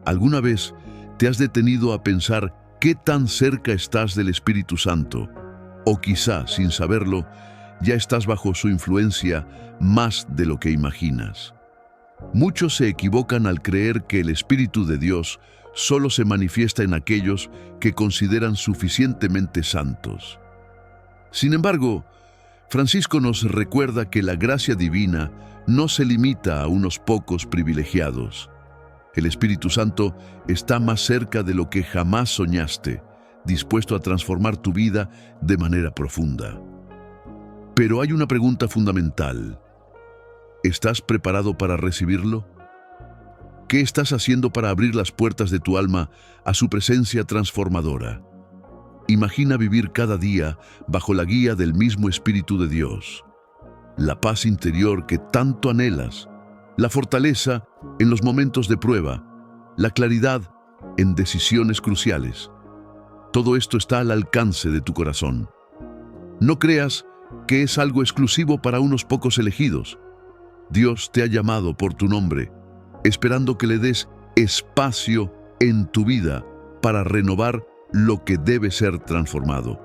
¿Alguna vez te has detenido a pensar qué tan cerca estás del Espíritu Santo? O quizá, sin saberlo, ya estás bajo su influencia más de lo que imaginas. Muchos se equivocan al creer que el Espíritu de Dios solo se manifiesta en aquellos que consideran suficientemente santos. Sin embargo, Francisco nos recuerda que la gracia divina no se limita a unos pocos privilegiados. El Espíritu Santo está más cerca de lo que jamás soñaste, dispuesto a transformar tu vida de manera profunda. Pero hay una pregunta fundamental. ¿Estás preparado para recibirlo? ¿Qué estás haciendo para abrir las puertas de tu alma a su presencia transformadora? Imagina vivir cada día bajo la guía del mismo Espíritu de Dios. La paz interior que tanto anhelas, la fortaleza en los momentos de prueba, la claridad en decisiones cruciales. Todo esto está al alcance de tu corazón. No creas que es algo exclusivo para unos pocos elegidos. Dios te ha llamado por tu nombre, esperando que le des espacio en tu vida para renovar lo que debe ser transformado.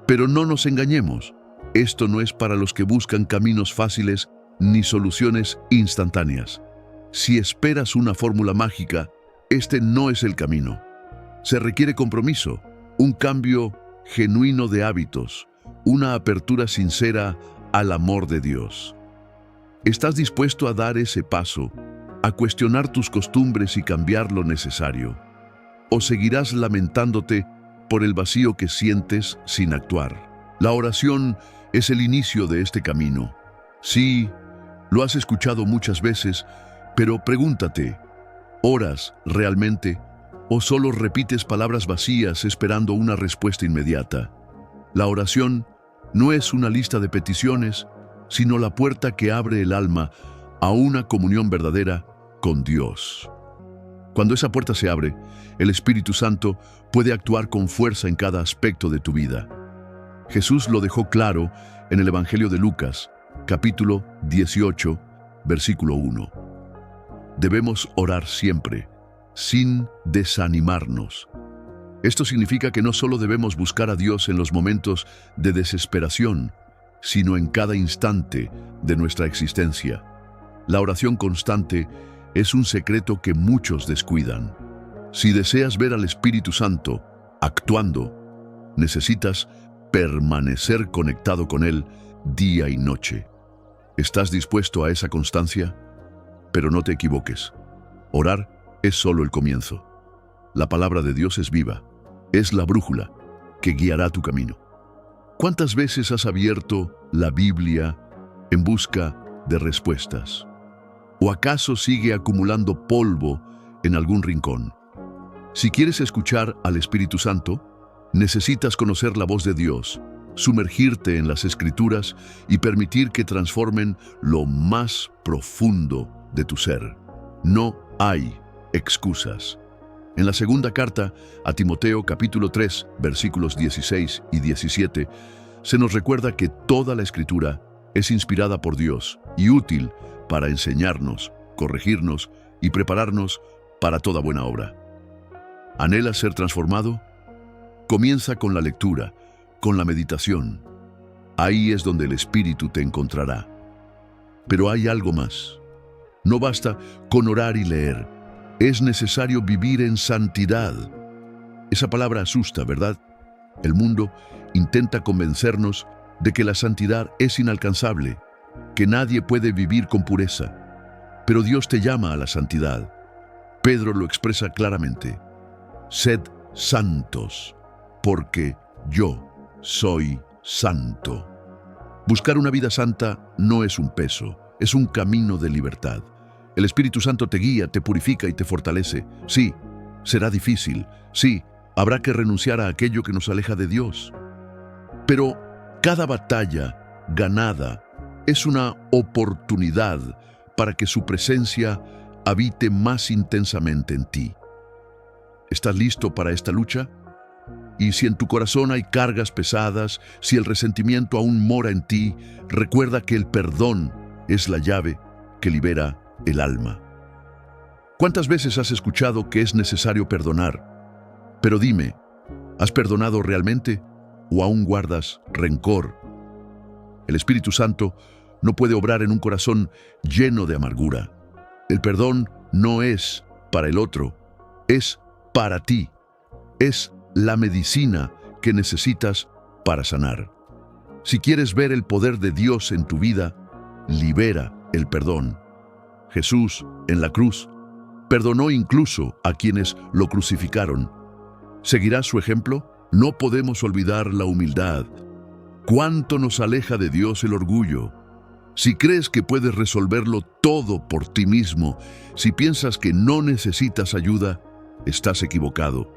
Pero no nos engañemos, esto no es para los que buscan caminos fáciles ni soluciones instantáneas. Si esperas una fórmula mágica, este no es el camino. Se requiere compromiso, un cambio genuino de hábitos, una apertura sincera al amor de Dios. ¿Estás dispuesto a dar ese paso, a cuestionar tus costumbres y cambiar lo necesario? ¿O seguirás lamentándote por el vacío que sientes sin actuar? La oración es el inicio de este camino. Sí, lo has escuchado muchas veces, pero pregúntate, ¿oras realmente o solo repites palabras vacías esperando una respuesta inmediata? La oración no es una lista de peticiones, sino la puerta que abre el alma a una comunión verdadera con Dios. Cuando esa puerta se abre, el Espíritu Santo puede actuar con fuerza en cada aspecto de tu vida. Jesús lo dejó claro en el Evangelio de Lucas, capítulo 18, versículo 1. Debemos orar siempre, sin desanimarnos. Esto significa que no solo debemos buscar a Dios en los momentos de desesperación, sino en cada instante de nuestra existencia. La oración constante es un secreto que muchos descuidan. Si deseas ver al Espíritu Santo actuando, necesitas permanecer conectado con Él día y noche. ¿Estás dispuesto a esa constancia? Pero no te equivoques. Orar es solo el comienzo. La palabra de Dios es viva, es la brújula que guiará tu camino. ¿Cuántas veces has abierto la Biblia en busca de respuestas? ¿O acaso sigue acumulando polvo en algún rincón? Si quieres escuchar al Espíritu Santo, necesitas conocer la voz de Dios, sumergirte en las Escrituras y permitir que transformen lo más profundo de tu ser. No hay excusas. En la segunda carta a Timoteo, capítulo 3, versículos 16 y 17, se nos recuerda que toda la Escritura es inspirada por Dios y útil para enseñarnos, corregirnos y prepararnos para toda buena obra. ¿Anhelas ser transformado? Comienza con la lectura, con la meditación. Ahí es donde el Espíritu te encontrará. Pero hay algo más. No basta con orar y leer. Es necesario vivir en santidad. Esa palabra asusta, ¿verdad? El mundo intenta convencernos de que la santidad es inalcanzable, que nadie puede vivir con pureza. Pero Dios te llama a la santidad. Pedro lo expresa claramente. Sed santos, porque yo soy santo. Buscar una vida santa no es un peso, es un camino de libertad. El Espíritu Santo te guía, te purifica y te fortalece. Sí, será difícil. Sí, habrá que renunciar a aquello que nos aleja de Dios. Pero cada batalla ganada es una oportunidad para que su presencia habite más intensamente en ti. ¿Estás listo para esta lucha? Y si en tu corazón hay cargas pesadas, si el resentimiento aún mora en ti, recuerda que el perdón es la llave que libera el alma. ¿Cuántas veces has escuchado que es necesario perdonar? Pero dime, ¿has perdonado realmente o aún guardas rencor? El Espíritu Santo no puede obrar en un corazón lleno de amargura. El perdón no es para el otro, es para ti. Es la medicina que necesitas para sanar. Si quieres ver el poder de Dios en tu vida, libera el perdón. Jesús, en la cruz, perdonó incluso a quienes lo crucificaron. ¿Seguirás su ejemplo? No podemos olvidar la humildad. ¿Cuánto nos aleja de Dios el orgullo? Si crees que puedes resolverlo todo por ti mismo, si piensas que no necesitas ayuda, estás equivocado.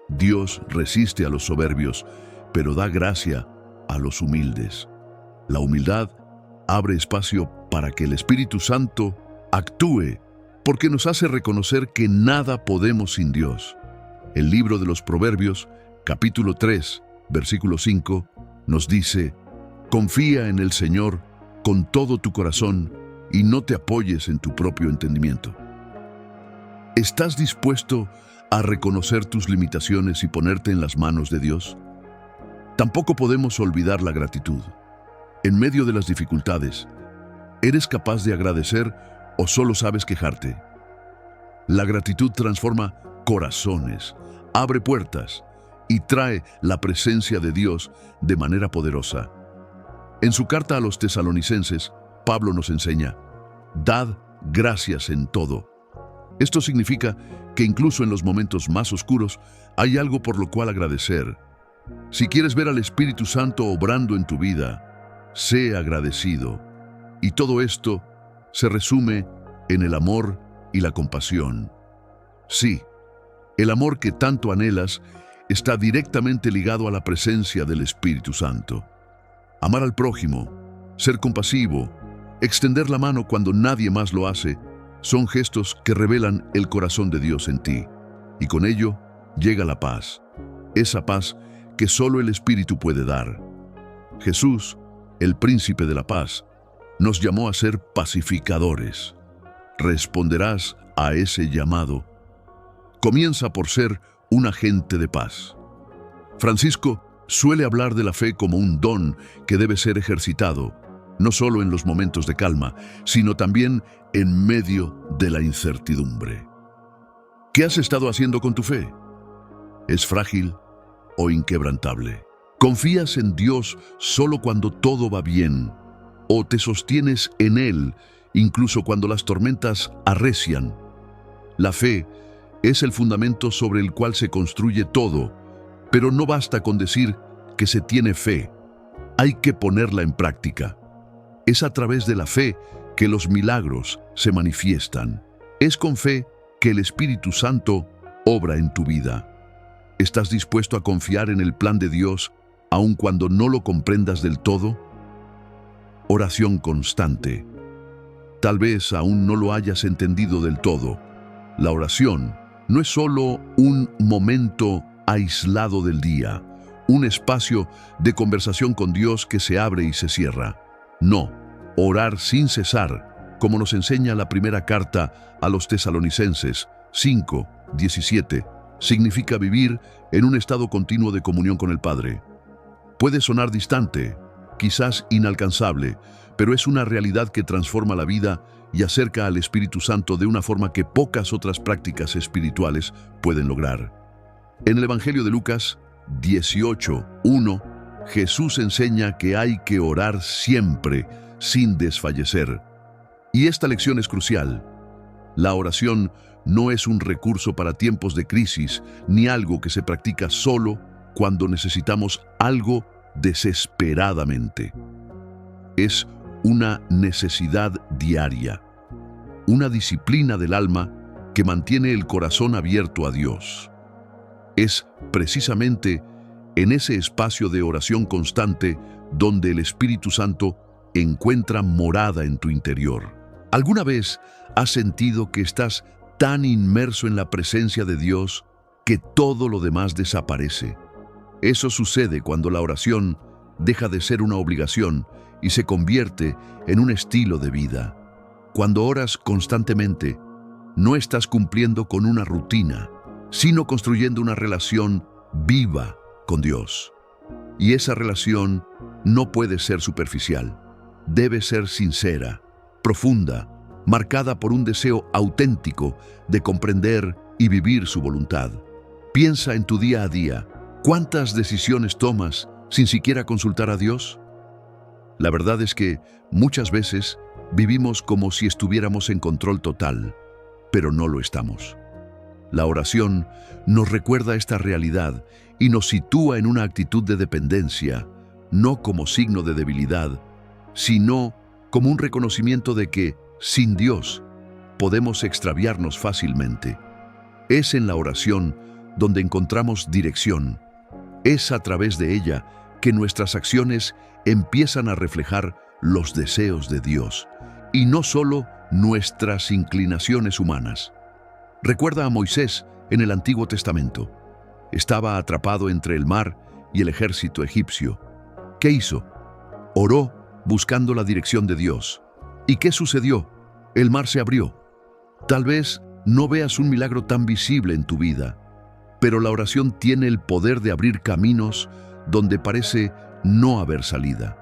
Dios resiste a los soberbios, pero da gracia a los humildes. La humildad abre espacio para que el Espíritu Santo actúe, porque nos hace reconocer que nada podemos sin Dios. El libro de los Proverbios, capítulo 3, versículo 5, nos dice: confía en el Señor con todo tu corazón y no te apoyes en tu propio entendimiento. ¿Estás dispuesto a reconocer tus limitaciones y ponerte en las manos de Dios? Tampoco podemos olvidar la gratitud. En medio de las dificultades, ¿eres capaz de agradecer o solo sabes quejarte? La gratitud transforma corazones, abre puertas y trae la presencia de Dios de manera poderosa. En su carta a los tesalonicenses, Pablo nos enseña: dad gracias en todo. Esto significa que incluso en los momentos más oscuros hay algo por lo cual agradecer. Si quieres ver al Espíritu Santo obrando en tu vida, sé agradecido. Y todo esto se resume en el amor y la compasión. Sí, el amor que tanto anhelas está directamente ligado a la presencia del Espíritu Santo. Amar al prójimo, ser compasivo, extender la mano cuando nadie más lo hace, son gestos que revelan el corazón de Dios en ti. Y con ello llega la paz, esa paz que solo el Espíritu puede dar. Jesús, el príncipe de la paz, nos llamó a ser pacificadores. ¿Responderás a ese llamado? Comienza por ser un agente de paz. Francisco suele hablar de la fe como un don que debe ser ejercitado, no solo en los momentos de calma, sino también en medio de la incertidumbre. ¿Qué has estado haciendo con tu fe? ¿Es frágil o inquebrantable? ¿Confías en Dios solo cuando todo va bien? ¿O te sostienes en Él incluso cuando las tormentas arrecian? La fe es el fundamento sobre el cual se construye todo, pero no basta con decir que se tiene fe. Hay que ponerla en práctica. Es a través de la fe que los milagros se manifiestan. Es con fe que el Espíritu Santo obra en tu vida. ¿Estás dispuesto a confiar en el plan de Dios aun cuando no lo comprendas del todo? Oración constante. Tal vez aún no lo hayas entendido del todo. La oración no es solo un momento aislado del día, un espacio de conversación con Dios que se abre y se cierra. No, orar sin cesar, como nos enseña la primera carta a los tesalonicenses 5:17, significa vivir en un estado continuo de comunión con el Padre. Puede sonar distante, quizás inalcanzable, pero es una realidad que transforma la vida y acerca al Espíritu Santo de una forma que pocas otras prácticas espirituales pueden lograr. En el Evangelio de Lucas 18:1, Jesús enseña que hay que orar siempre, sin desfallecer. Y esta lección es crucial. La oración no es un recurso para tiempos de crisis, ni algo que se practica solo cuando necesitamos algo desesperadamente. Es una necesidad diaria, una disciplina del alma que mantiene el corazón abierto a Dios. Es precisamente en ese espacio de oración constante donde el Espíritu Santo encuentra morada en tu interior. ¿Alguna vez has sentido que estás tan inmerso en la presencia de Dios que todo lo demás desaparece? Eso sucede cuando la oración deja de ser una obligación y se convierte en un estilo de vida. Cuando oras constantemente, no estás cumpliendo con una rutina, sino construyendo una relación viva con Dios. Y esa relación no puede ser superficial. Debe ser sincera, profunda, marcada por un deseo auténtico de comprender y vivir su voluntad. Piensa en tu día a día. ¿Cuántas decisiones tomas sin siquiera consultar a Dios? La verdad es que muchas veces vivimos como si estuviéramos en control total, pero no lo estamos. La oración nos recuerda esta realidad y nos sitúa en una actitud de dependencia, no como signo de debilidad, sino como un reconocimiento de que, sin Dios, podemos extraviarnos fácilmente. Es en la oración donde encontramos dirección. Es a través de ella que nuestras acciones empiezan a reflejar los deseos de Dios, y no solo nuestras inclinaciones humanas. Recuerda a Moisés en el Antiguo Testamento. Estaba atrapado entre el mar y el ejército egipcio. ¿Qué hizo? Oró buscando la dirección de Dios. ¿Y qué sucedió? El mar se abrió. Tal vez no veas un milagro tan visible en tu vida, pero la oración tiene el poder de abrir caminos donde parece no haber salida.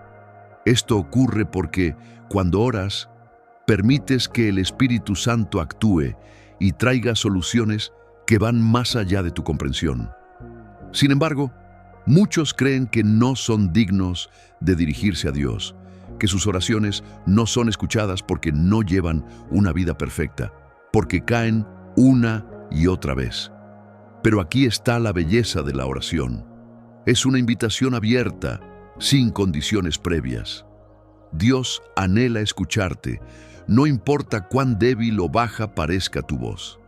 Esto ocurre porque, cuando oras, permites que el Espíritu Santo actúe y traiga soluciones que van más allá de tu comprensión. Sin embargo, muchos creen que no son dignos de dirigirse a Dios, que sus oraciones no son escuchadas porque no llevan una vida perfecta, porque caen una y otra vez. Pero aquí está la belleza de la oración. Es una invitación abierta, sin condiciones previas. Dios anhela escucharte, no importa cuán débil o baja parezca tu voz.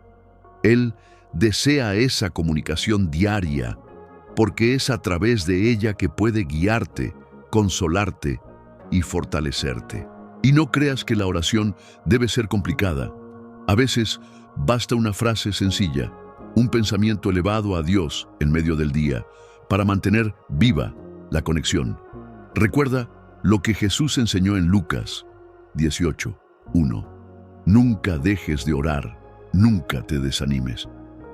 Él desea esa comunicación diaria, porque es a través de ella que puede guiarte, consolarte y fortalecerte. Y no creas que la oración debe ser complicada. A veces basta una frase sencilla, un pensamiento elevado a Dios en medio del día, para mantener viva la conexión. Recuerda lo que Jesús enseñó en Lucas 18:1. Nunca dejes de orar, nunca te desanimes.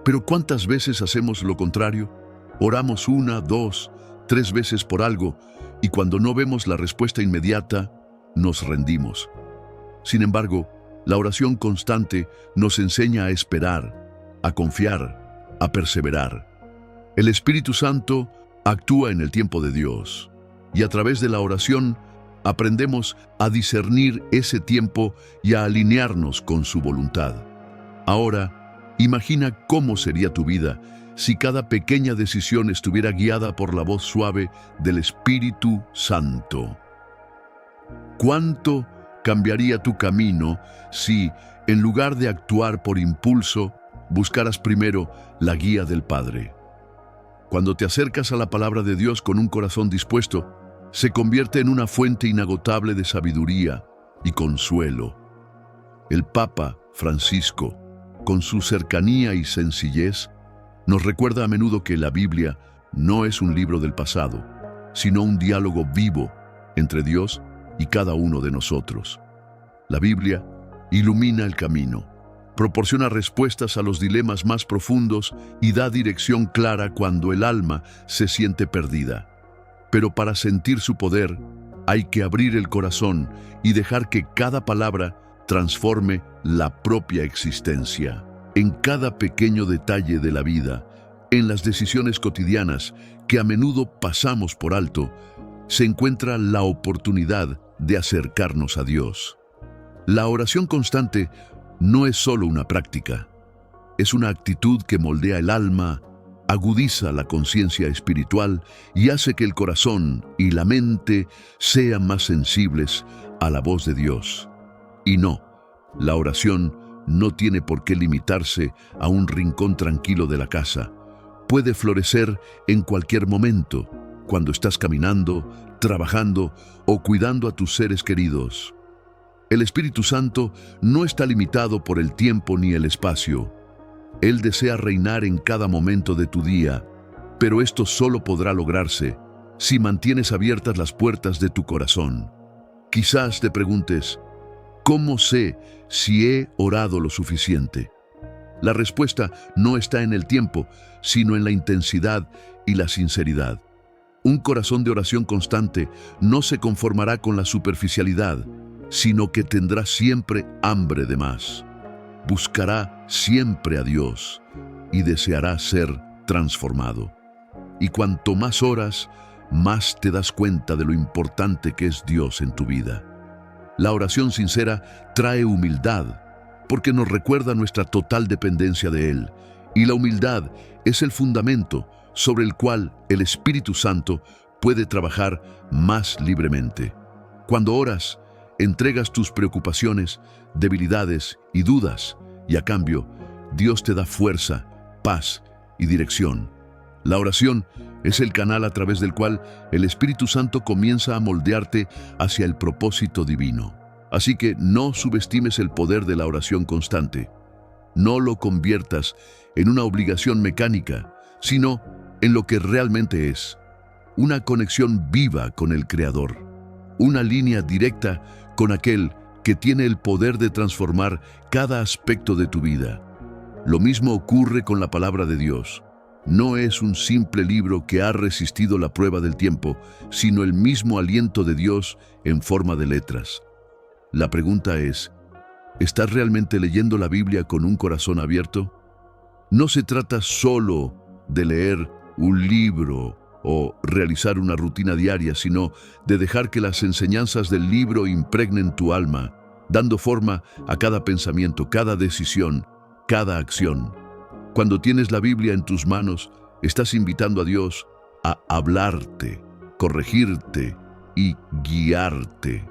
Pero ¿cuántas veces hacemos lo contrario? Oramos 1, 2, 3 veces por algo, y cuando no vemos la respuesta inmediata, nos rendimos. Sin embargo, la oración constante nos enseña a esperar, a confiar, a perseverar. El Espíritu Santo actúa en el tiempo de Dios, y a través de la oración aprendemos a discernir ese tiempo y a alinearnos con su voluntad. Ahora, imagina cómo sería tu vida si cada pequeña decisión estuviera guiada por la voz suave del Espíritu Santo. ¿Cuánto cambiaría tu camino si, en lugar de actuar por impulso, buscaras primero la guía del Padre? Cuando te acercas a la palabra de Dios con un corazón dispuesto, se convierte en una fuente inagotable de sabiduría y consuelo. El Papa Francisco, con su cercanía y sencillez, nos recuerda a menudo que la Biblia no es un libro del pasado, sino un diálogo vivo entre Dios y cada uno de nosotros. La Biblia ilumina el camino, proporciona respuestas a los dilemas más profundos y da dirección clara cuando el alma se siente perdida. Pero para sentir su poder, hay que abrir el corazón y dejar que cada palabra transforme la propia existencia. En cada pequeño detalle de la vida, en las decisiones cotidianas que a menudo pasamos por alto, se encuentra la oportunidad de acercarnos a Dios. La oración constante no es solo una práctica, es una actitud que moldea el alma, agudiza la conciencia espiritual y hace que el corazón y la mente sean más sensibles a la voz de Dios. Y no, la oración no tiene por qué limitarse a un rincón tranquilo de la casa. Puede florecer en cualquier momento, cuando estás caminando, trabajando o cuidando a tus seres queridos. El Espíritu Santo no está limitado por el tiempo ni el espacio. Él desea reinar en cada momento de tu día, pero esto solo podrá lograrse si mantienes abiertas las puertas de tu corazón. Quizás te preguntes, ¿cómo sé si he orado lo suficiente? La respuesta no está en el tiempo, sino en la intensidad y la sinceridad. Un corazón de oración constante no se conformará con la superficialidad, sino que tendrá siempre hambre de más. Buscará siempre a Dios y deseará ser transformado. Y cuanto más oras, más te das cuenta de lo importante que es Dios en tu vida. La oración sincera trae humildad, porque nos recuerda nuestra total dependencia de Él, y la humildad es el fundamento sobre el cual el Espíritu Santo puede trabajar más libremente. Cuando oras, entregas tus preocupaciones, debilidades y dudas, y a cambio, Dios te da fuerza, paz y dirección. La oración es el canal a través del cual el Espíritu Santo comienza a moldearte hacia el propósito divino. Así que no subestimes el poder de la oración constante. No lo conviertas en una obligación mecánica, sino en lo que realmente es: una conexión viva con el Creador, una línea directa con aquel que tiene el poder de transformar cada aspecto de tu vida. Lo mismo ocurre con la palabra de Dios. No es un simple libro que ha resistido la prueba del tiempo, sino el mismo aliento de Dios en forma de letras. La pregunta es: ¿estás realmente leyendo la Biblia con un corazón abierto? No se trata solo de leer un libro o realizar una rutina diaria, sino de dejar que las enseñanzas del libro impregnen tu alma, dando forma a cada pensamiento, cada decisión, cada acción. Cuando tienes la Biblia en tus manos, estás invitando a Dios a hablarte, corregirte y guiarte.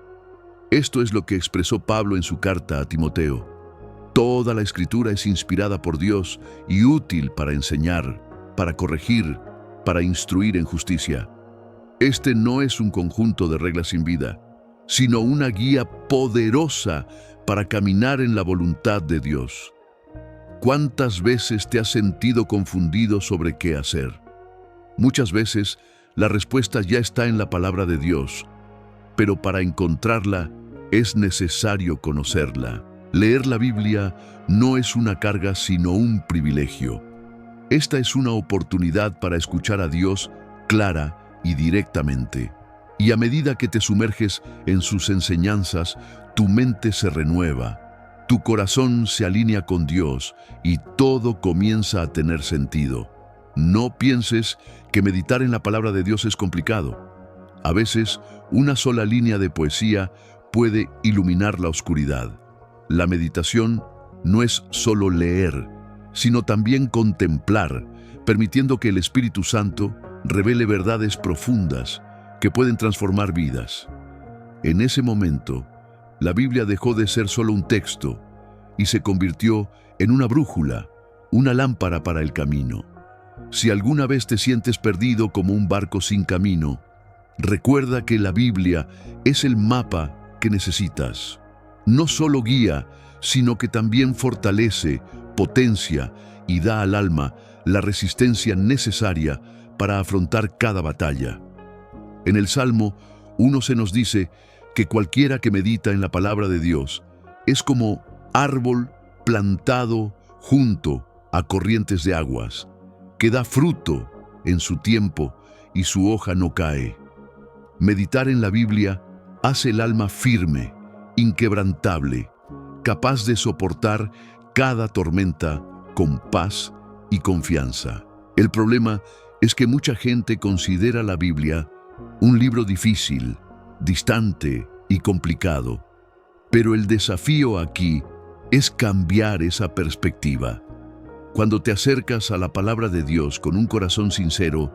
Esto es lo que expresó Pablo en su carta a Timoteo. Toda la Escritura es inspirada por Dios y útil para enseñar, para corregir, para instruir en justicia. Este no es un conjunto de reglas sin vida, sino una guía poderosa para caminar en la voluntad de Dios. ¿Cuántas veces te has sentido confundido sobre qué hacer? Muchas veces la respuesta ya está en la palabra de Dios, pero para encontrarla es necesario conocerla. Leer la Biblia no es una carga, sino un privilegio. Esta es una oportunidad para escuchar a Dios clara y directamente. Y a medida que te sumerges en sus enseñanzas, tu mente se renueva, tu corazón se alinea con Dios y todo comienza a tener sentido. No pienses que meditar en la palabra de Dios es complicado. A veces, una sola línea de poesía puede iluminar la oscuridad. La meditación no es solo leer, sino también contemplar, permitiendo que el Espíritu Santo revele verdades profundas que pueden transformar vidas. En ese momento, la Biblia dejó de ser solo un texto y se convirtió en una brújula, una lámpara para el camino. Si alguna vez te sientes perdido como un barco sin camino, recuerda que la Biblia es el mapa que necesitas. No solo guía, sino que también fortalece, potencia y da al alma la resistencia necesaria para afrontar cada batalla. En el Salmo 1 se nos dice que cualquiera que medita en la palabra de Dios es como árbol plantado junto a corrientes de aguas, que da fruto en su tiempo y su hoja no cae. Meditar en la Biblia hace el alma firme, inquebrantable, capaz de soportar cada tormenta con paz y confianza. El problema es que mucha gente considera la Biblia un libro difícil, distante y complicado. Pero el desafío aquí es cambiar esa perspectiva. Cuando te acercas a la palabra de Dios con un corazón sincero,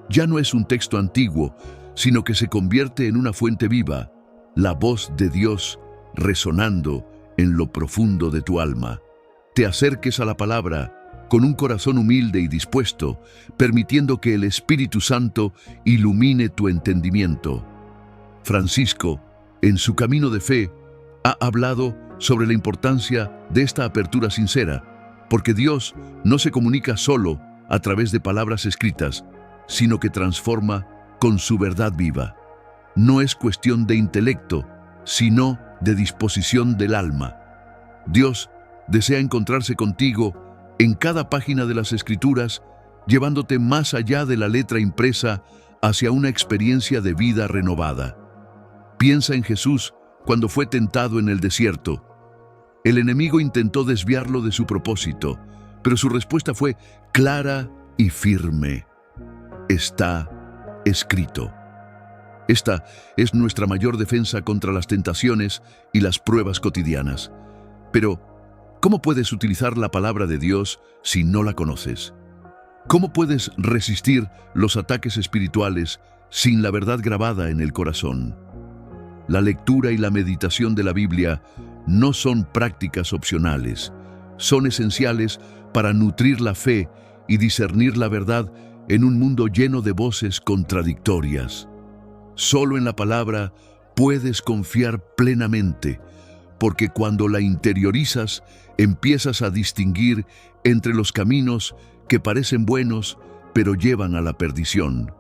ya no es un texto antiguo, sino que se convierte en una fuente viva, la voz de Dios resonando en lo profundo de tu alma. Te acerques a la palabra con un corazón humilde y dispuesto, permitiendo que el Espíritu Santo ilumine tu entendimiento. Francisco, en su camino de fe, ha hablado sobre la importancia de esta apertura sincera, porque Dios no se comunica solo a través de palabras escritas, sino que transforma con su verdad viva. No es cuestión de intelecto, sino de disposición del alma. Dios desea encontrarse contigo en cada página de las Escrituras, llevándote más allá de la letra impresa hacia una experiencia de vida renovada. Piensa en Jesús cuando fue tentado en el desierto. El enemigo intentó desviarlo de su propósito, pero su respuesta fue clara y firme. Está escrito. Esta es nuestra mayor defensa contra las tentaciones y las pruebas cotidianas. Pero, ¿cómo puedes utilizar la palabra de Dios si no la conoces? ¿Cómo puedes resistir los ataques espirituales sin la verdad grabada en el corazón? La lectura y la meditación de la Biblia no son prácticas opcionales, son esenciales para nutrir la fe y discernir la verdad en un mundo lleno de voces contradictorias. Solo en la palabra puedes confiar plenamente, porque cuando la interiorizas, empiezas a distinguir entre los caminos que parecen buenos, pero llevan a la perdición,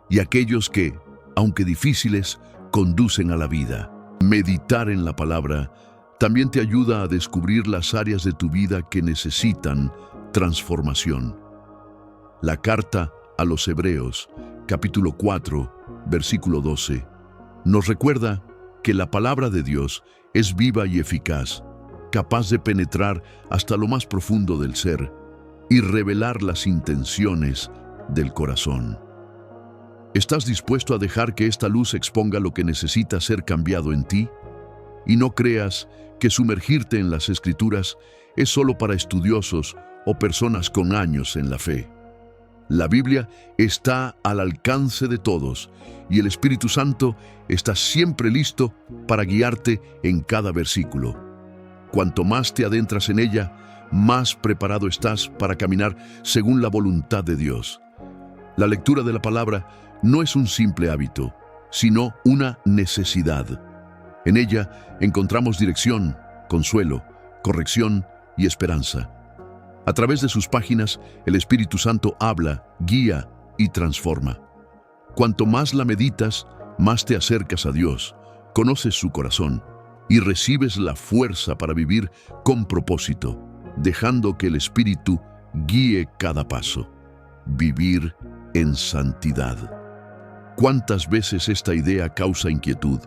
y aquellos que, aunque difíciles, conducen a la vida. Meditar en la palabra también te ayuda a descubrir las áreas de tu vida que necesitan transformación. La carta a los Hebreos, capítulo 4, versículo 12, nos recuerda que la palabra de Dios es viva y eficaz, capaz de penetrar hasta lo más profundo del ser y revelar las intenciones del corazón. ¿Estás dispuesto a dejar que esta luz exponga lo que necesita ser cambiado en ti? Y no creas que sumergirte en las Escrituras es solo para estudiosos o personas con años en la fe. La Biblia está al alcance de todos y el Espíritu Santo está siempre listo para guiarte en cada versículo. Cuanto más te adentras en ella, más preparado estás para caminar según la voluntad de Dios. La lectura de la palabra no es un simple hábito, sino una necesidad. En ella encontramos dirección, consuelo, corrección y esperanza. A través de sus páginas, el Espíritu Santo habla, guía y transforma. Cuanto más la meditas, más te acercas a Dios, conoces su corazón y recibes la fuerza para vivir con propósito, dejando que el Espíritu guíe cada paso. Vivir en santidad. ¿Cuántas veces esta idea causa inquietud?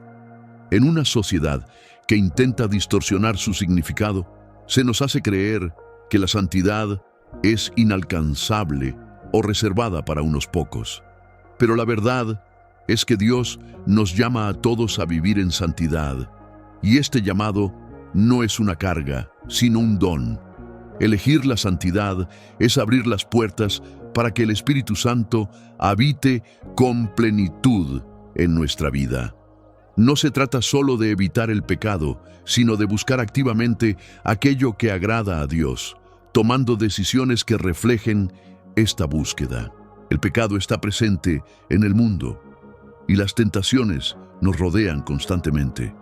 En una sociedad que intenta distorsionar su significado, se nos hace creer que la santidad es inalcanzable o reservada para unos pocos. Pero la verdad es que Dios nos llama a todos a vivir en santidad, y este llamado no es una carga, sino un don. Elegir la santidad es abrir las puertas para que el Espíritu Santo habite con plenitud en nuestra vida. No se trata solo de evitar el pecado, sino de buscar activamente aquello que agrada a Dios, tomando decisiones que reflejen esta búsqueda. El pecado está presente en el mundo y las tentaciones nos rodean constantemente.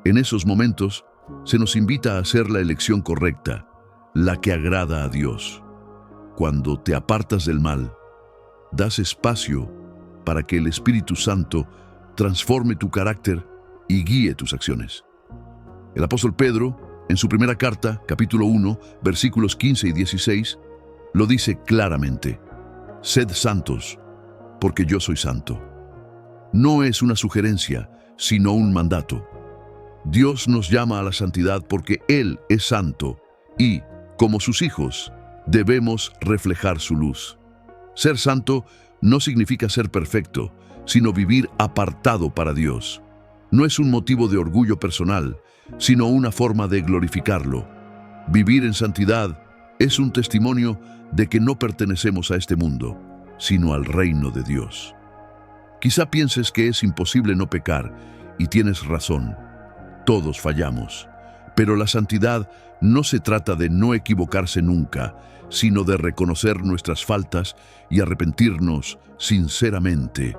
En esos momentos, se nos invita a hacer la elección correcta, la que agrada a Dios. Cuando te apartas del mal, das espacio para que el Espíritu Santo transforme tu carácter y guíe tus acciones. El apóstol Pedro, en su primera carta, capítulo 1, versículos 15 y 16, lo dice claramente: sed santos, porque yo soy santo. No es una sugerencia, sino un mandato. Dios nos llama a la santidad porque Él es santo y, como sus hijos, debemos reflejar su luz. Ser santo no significa ser perfecto, sino vivir apartado para Dios. No es un motivo de orgullo personal, sino una forma de glorificarlo. Vivir en santidad es un testimonio de que no pertenecemos a este mundo, sino al reino de Dios. Quizá pienses que es imposible no pecar, y tienes razón. Todos fallamos. Pero la santidad no se trata de no equivocarse nunca, sino de reconocer nuestras faltas y arrepentirnos sinceramente.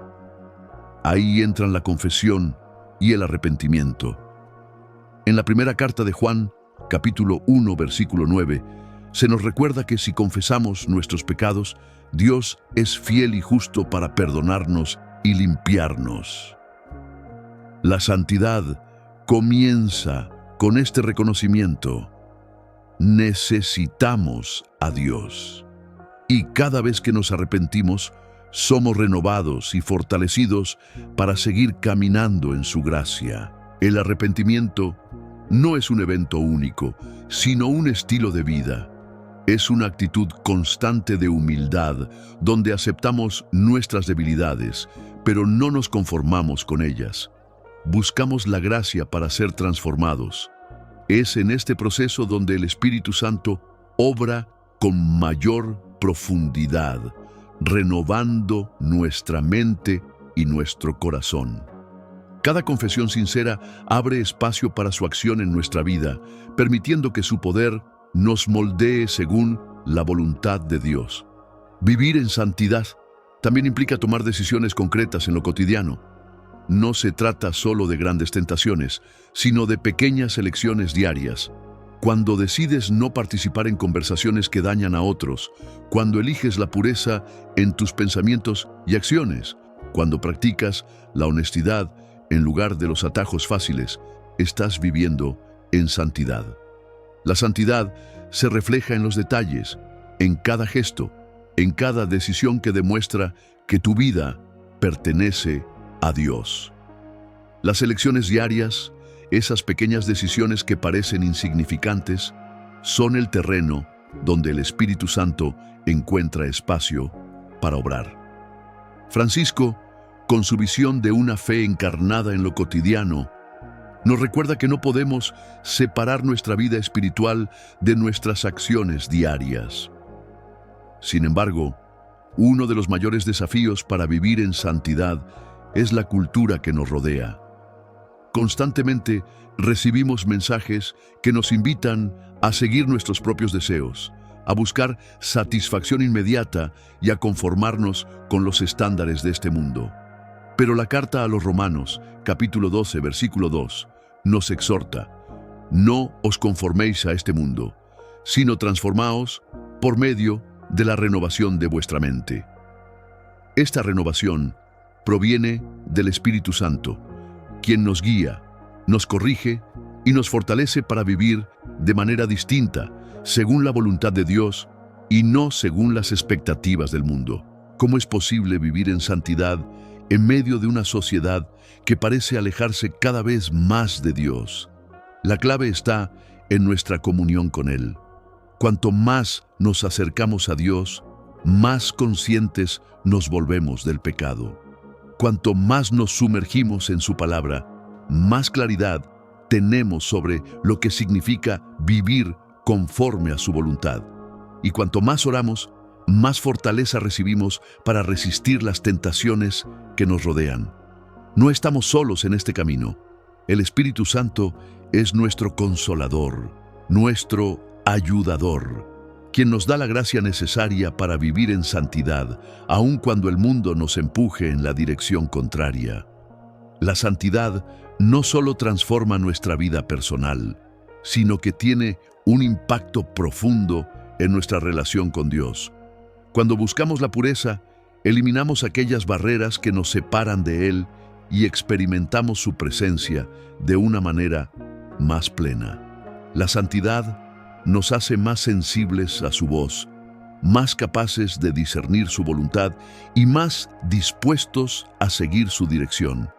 Ahí entran la confesión y el arrepentimiento. En la primera carta de Juan, capítulo 1, versículo 9, se nos recuerda que si confesamos nuestros pecados, Dios es fiel y justo para perdonarnos y limpiarnos. La santidad comienza con este reconocimiento. necesitamos a Dios. Y cada vez que nos arrepentimos, somos renovados y fortalecidos para seguir caminando en su gracia. El arrepentimiento no es un evento único, sino un estilo de vida. Es una actitud constante de humildad, donde aceptamos nuestras debilidades, pero no nos conformamos con ellas. Buscamos la gracia para ser transformados. Es en este proceso donde el Espíritu Santo obra con mayor profundidad, renovando nuestra mente y nuestro corazón. Cada confesión sincera abre espacio para su acción en nuestra vida, permitiendo que su poder nos moldee según la voluntad de Dios. Vivir en santidad también implica tomar decisiones concretas en lo cotidiano. No se trata solo de grandes tentaciones, sino de pequeñas elecciones diarias. Cuando decides no participar en conversaciones que dañan a otros, cuando eliges la pureza en tus pensamientos y acciones, cuando practicas la honestidad en lugar de los atajos fáciles, estás viviendo en santidad. La santidad se refleja en los detalles, en cada gesto, en cada decisión que demuestra que tu vida pertenece a Dios. Las elecciones diarias, esas pequeñas decisiones que parecen insignificantes, son el terreno donde el Espíritu Santo encuentra espacio para obrar. Francisco, con su visión de una fe encarnada en lo cotidiano, nos recuerda que no podemos separar nuestra vida espiritual de nuestras acciones diarias. Sin embargo, uno de los mayores desafíos para vivir en santidad es la cultura que nos rodea. Constantemente recibimos mensajes que nos invitan a seguir nuestros propios deseos, a buscar satisfacción inmediata y a conformarnos con los estándares de este mundo. Pero la carta a los Romanos, capítulo 12, versículo 2, nos exhorta: no os conforméis a este mundo, sino transformaos por medio de la renovación de vuestra mente. Esta renovación proviene del Espíritu Santo, quien nos guía, nos corrige y nos fortalece para vivir de manera distinta, según la voluntad de Dios y no según las expectativas del mundo. ¿Cómo es posible vivir en santidad en medio de una sociedad que parece alejarse cada vez más de Dios? La clave está en nuestra comunión con Él. Cuanto más nos acercamos a Dios, más conscientes nos volvemos del pecado. Cuanto más nos sumergimos en su palabra, más claridad tenemos sobre lo que significa vivir conforme a su voluntad. Y cuanto más oramos, más fortaleza recibimos para resistir las tentaciones que nos rodean. No estamos solos en este camino. El Espíritu Santo es nuestro consolador, nuestro ayudador, quien nos da la gracia necesaria para vivir en santidad, aun cuando el mundo nos empuje en la dirección contraria. La santidad no solo transforma nuestra vida personal, sino que tiene un impacto profundo en nuestra relación con Dios. Cuando buscamos la pureza, eliminamos aquellas barreras que nos separan de Él y experimentamos su presencia de una manera más plena. La santidad nos hace más sensibles a su voz, más capaces de discernir su voluntad y más dispuestos a seguir su dirección.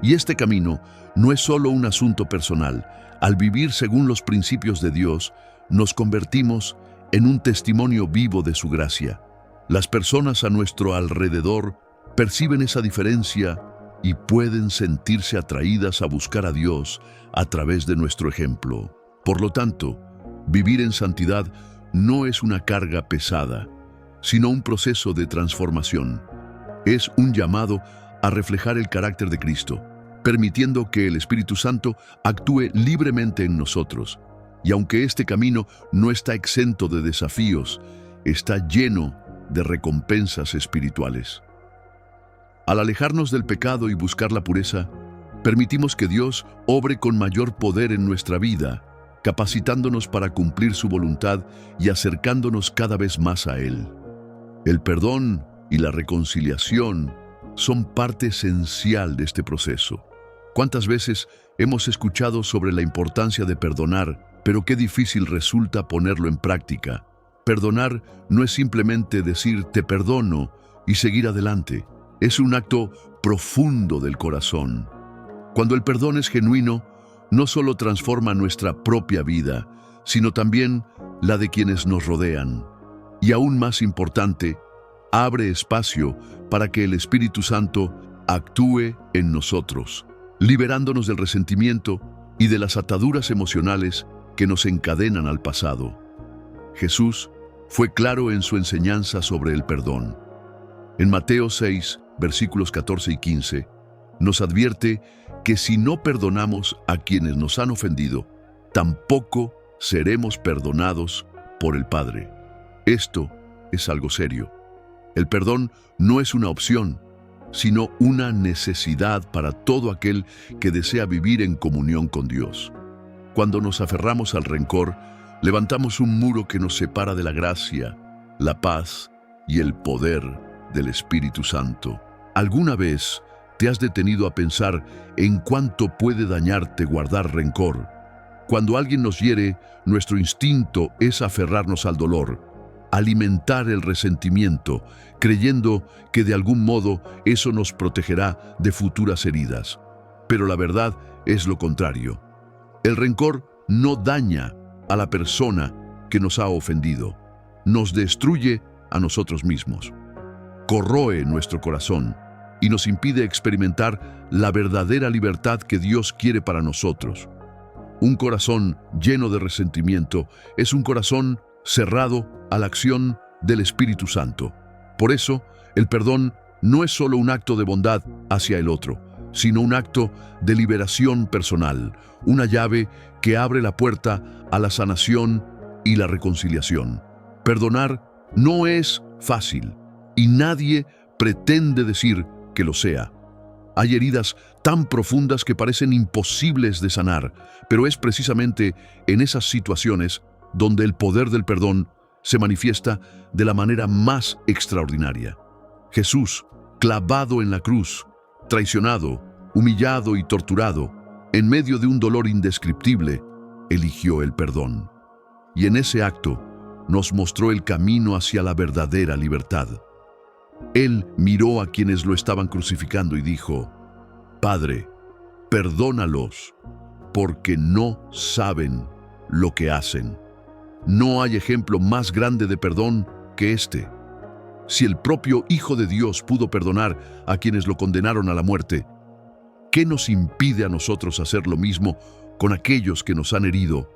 Y este camino no es solo un asunto personal. Al vivir según los principios de Dios, nos convertimos en un testimonio vivo de su gracia. Las personas a nuestro alrededor perciben esa diferencia y pueden sentirse atraídas a buscar a Dios a través de nuestro ejemplo. Por lo tanto, vivir en santidad no es una carga pesada, sino un proceso de transformación. Es un llamado a reflejar el carácter de Cristo, permitiendo que el Espíritu Santo actúe libremente en nosotros. Y aunque este camino no está exento de desafíos, está lleno de recompensas espirituales. Al alejarnos del pecado y buscar la pureza, permitimos que Dios obre con mayor poder en nuestra vida, capacitándonos para cumplir su voluntad y acercándonos cada vez más a Él. El perdón y la reconciliación son parte esencial de este proceso. ¿Cuántas veces hemos escuchado sobre la importancia de perdonar, pero qué difícil resulta ponerlo en práctica? Perdonar no es simplemente decir te perdono y seguir adelante. Es un acto profundo del corazón. Cuando el perdón es genuino, no solo transforma nuestra propia vida, sino también la de quienes nos rodean. Y aún más importante, abre espacio para que el Espíritu Santo actúe en nosotros, liberándonos del resentimiento y de las ataduras emocionales que nos encadenan al pasado. Jesús fue claro en su enseñanza sobre el perdón. En Mateo 6, versículos 14 y 15, nos advierte que si no perdonamos a quienes nos han ofendido, tampoco seremos perdonados por el Padre. Esto es algo serio. El perdón no es una opción, sino una necesidad para todo aquel que desea vivir en comunión con Dios. Cuando nos aferramos al rencor, levantamos un muro que nos separa de la gracia, la paz y el poder del Espíritu Santo. ¿Alguna vez te has detenido a pensar en cuánto puede dañarte guardar rencor? Cuando alguien nos hiere, nuestro instinto es aferrarnos al dolor, alimentar el resentimiento, creyendo que de algún modo eso nos protegerá de futuras heridas. Pero la verdad es lo contrario. El rencor no daña a la persona que nos ha ofendido, nos destruye a nosotros mismos, corroe nuestro corazón y nos impide experimentar la verdadera libertad que Dios quiere para nosotros. Un corazón lleno de resentimiento es un corazón cerrado a la acción del Espíritu Santo. Por eso, el perdón no es solo un acto de bondad hacia el otro, sino un acto de liberación personal, una llave que abre la puerta a la sanación y la reconciliación. Perdonar no es fácil y nadie pretende decir que lo sea. Hay heridas tan profundas que parecen imposibles de sanar, pero es precisamente en esas situaciones donde el poder del perdón se manifiesta de la manera más extraordinaria. Jesús, clavado en la cruz, traicionado, humillado y torturado, en medio de un dolor indescriptible, eligió el perdón. Y en ese acto nos mostró el camino hacia la verdadera libertad. Él miró a quienes lo estaban crucificando y dijo: Padre, perdónalos, porque no saben lo que hacen. No hay ejemplo más grande de perdón que este. Si el propio Hijo de Dios pudo perdonar a quienes lo condenaron a la muerte, ¿qué nos impide a nosotros hacer lo mismo con aquellos que nos han herido?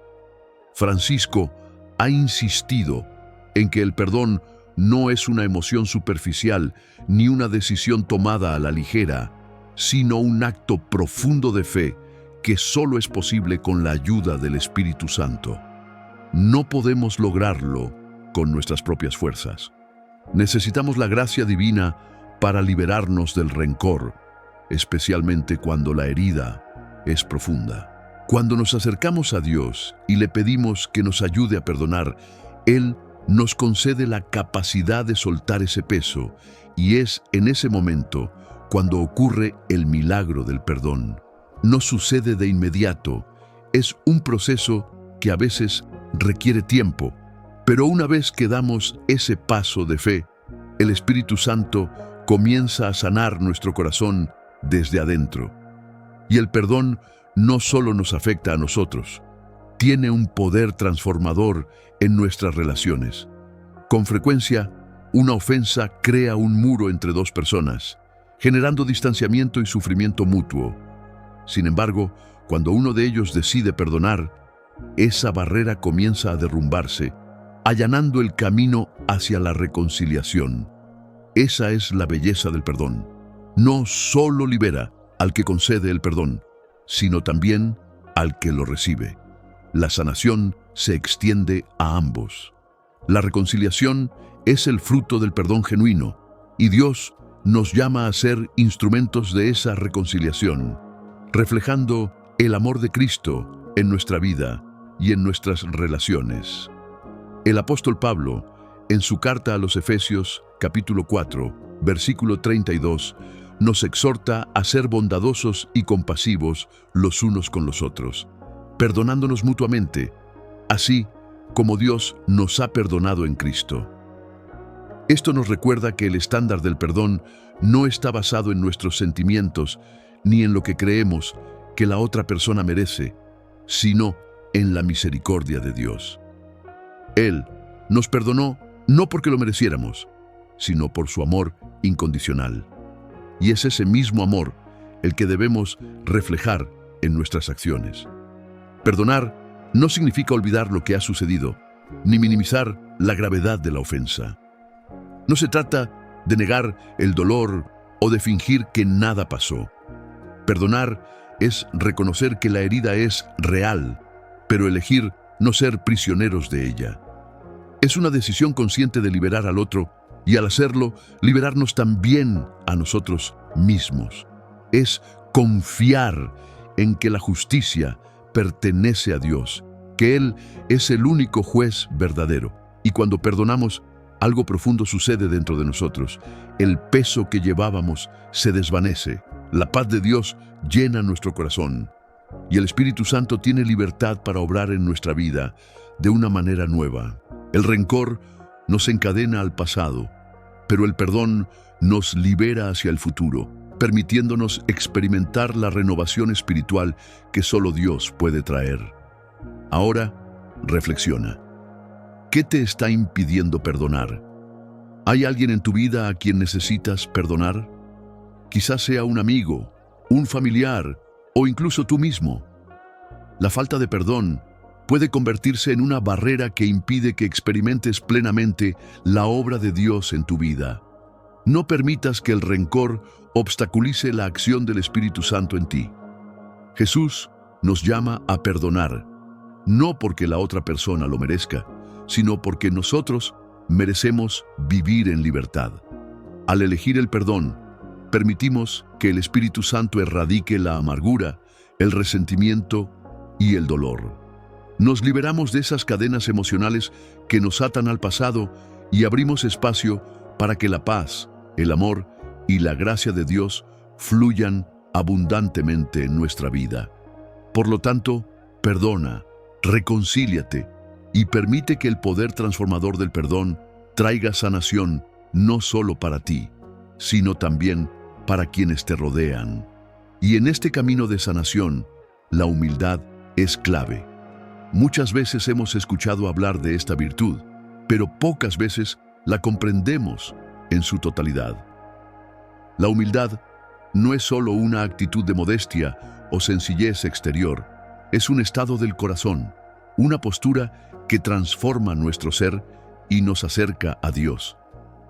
Francisco ha insistido en que el perdón no es una emoción superficial ni una decisión tomada a la ligera, sino un acto profundo de fe que solo es posible con la ayuda del Espíritu Santo. No podemos lograrlo con nuestras propias fuerzas. Necesitamos la gracia divina para liberarnos del rencor, especialmente cuando la herida es profunda. Cuando nos acercamos a Dios y le pedimos que nos ayude a perdonar, Él nos concede la capacidad de soltar ese peso, y es en ese momento cuando ocurre el milagro del perdón. No sucede de inmediato, es un proceso que a veces requiere tiempo, pero una vez que damos ese paso de fe, el Espíritu Santo comienza a sanar nuestro corazón desde adentro. Y el perdón no solo nos afecta a nosotros, tiene un poder transformador en nuestras relaciones. Con frecuencia, una ofensa crea un muro entre dos personas, generando distanciamiento y sufrimiento mutuo. Sin embargo, cuando uno de ellos decide perdonar, esa barrera comienza a derrumbarse, allanando el camino hacia la reconciliación. Esa es la belleza del perdón. No solo libera al que concede el perdón, sino también al que lo recibe. La sanación se extiende a ambos. La reconciliación es el fruto del perdón genuino, y Dios nos llama a ser instrumentos de esa reconciliación, reflejando el amor de Cristo en nuestra vida y en nuestras relaciones. El apóstol Pablo, en su carta a los Efesios, capítulo 4, versículo 32, nos exhorta a ser bondadosos y compasivos los unos con los otros, perdonándonos mutuamente, así como Dios nos ha perdonado en Cristo. Esto nos recuerda que el estándar del perdón no está basado en nuestros sentimientos ni en lo que creemos que la otra persona merece, sino en la misericordia de Dios. Él nos perdonó no porque lo mereciéramos, sino por su amor incondicional. Y es ese mismo amor el que debemos reflejar en nuestras acciones. Perdonar no significa olvidar lo que ha sucedido, ni minimizar la gravedad de la ofensa. No se trata de negar el dolor o de fingir que nada pasó. Perdonar es reconocer que la herida es real, pero elegir no ser prisioneros de ella. Es una decisión consciente de liberar al otro y al hacerlo, liberarnos también a nosotros mismos. Es confiar en que la justicia pertenece a Dios, que Él es el único juez verdadero. Y cuando perdonamos, algo profundo sucede dentro de nosotros. El peso que llevábamos se desvanece. La paz de Dios llena nuestro corazón. Y el Espíritu Santo tiene libertad para obrar en nuestra vida de una manera nueva. El rencor nos encadena al pasado, pero el perdón nos libera hacia el futuro, permitiéndonos experimentar la renovación espiritual que solo Dios puede traer. Ahora, reflexiona. ¿Qué te está impidiendo perdonar? ¿Hay alguien en tu vida a quien necesitas perdonar? Quizás sea un amigo, un familiar o incluso tú mismo. La falta de perdón puede convertirse en una barrera que impide que experimentes plenamente la obra de Dios en tu vida. No permitas que el rencor obstaculice la acción del Espíritu Santo en ti. Jesús nos llama a perdonar, no porque la otra persona lo merezca, sino porque nosotros merecemos vivir en libertad. Al elegir el perdón, permitimos que el Espíritu Santo erradique la amargura, el resentimiento y el dolor. Nos liberamos de esas cadenas emocionales que nos atan al pasado y abrimos espacio para que la paz, el amor y la gracia de Dios fluyan abundantemente en nuestra vida. Por lo tanto, perdona, reconcíliate y permite que el poder transformador del perdón traiga sanación no solo para ti, sino también para quienes te rodean. Y en este camino de sanación, la humildad es clave. Muchas veces hemos escuchado hablar de esta virtud, pero pocas veces la comprendemos en su totalidad. La humildad no es solo una actitud de modestia o sencillez exterior, es un estado del corazón, una postura que transforma nuestro ser y nos acerca a Dios.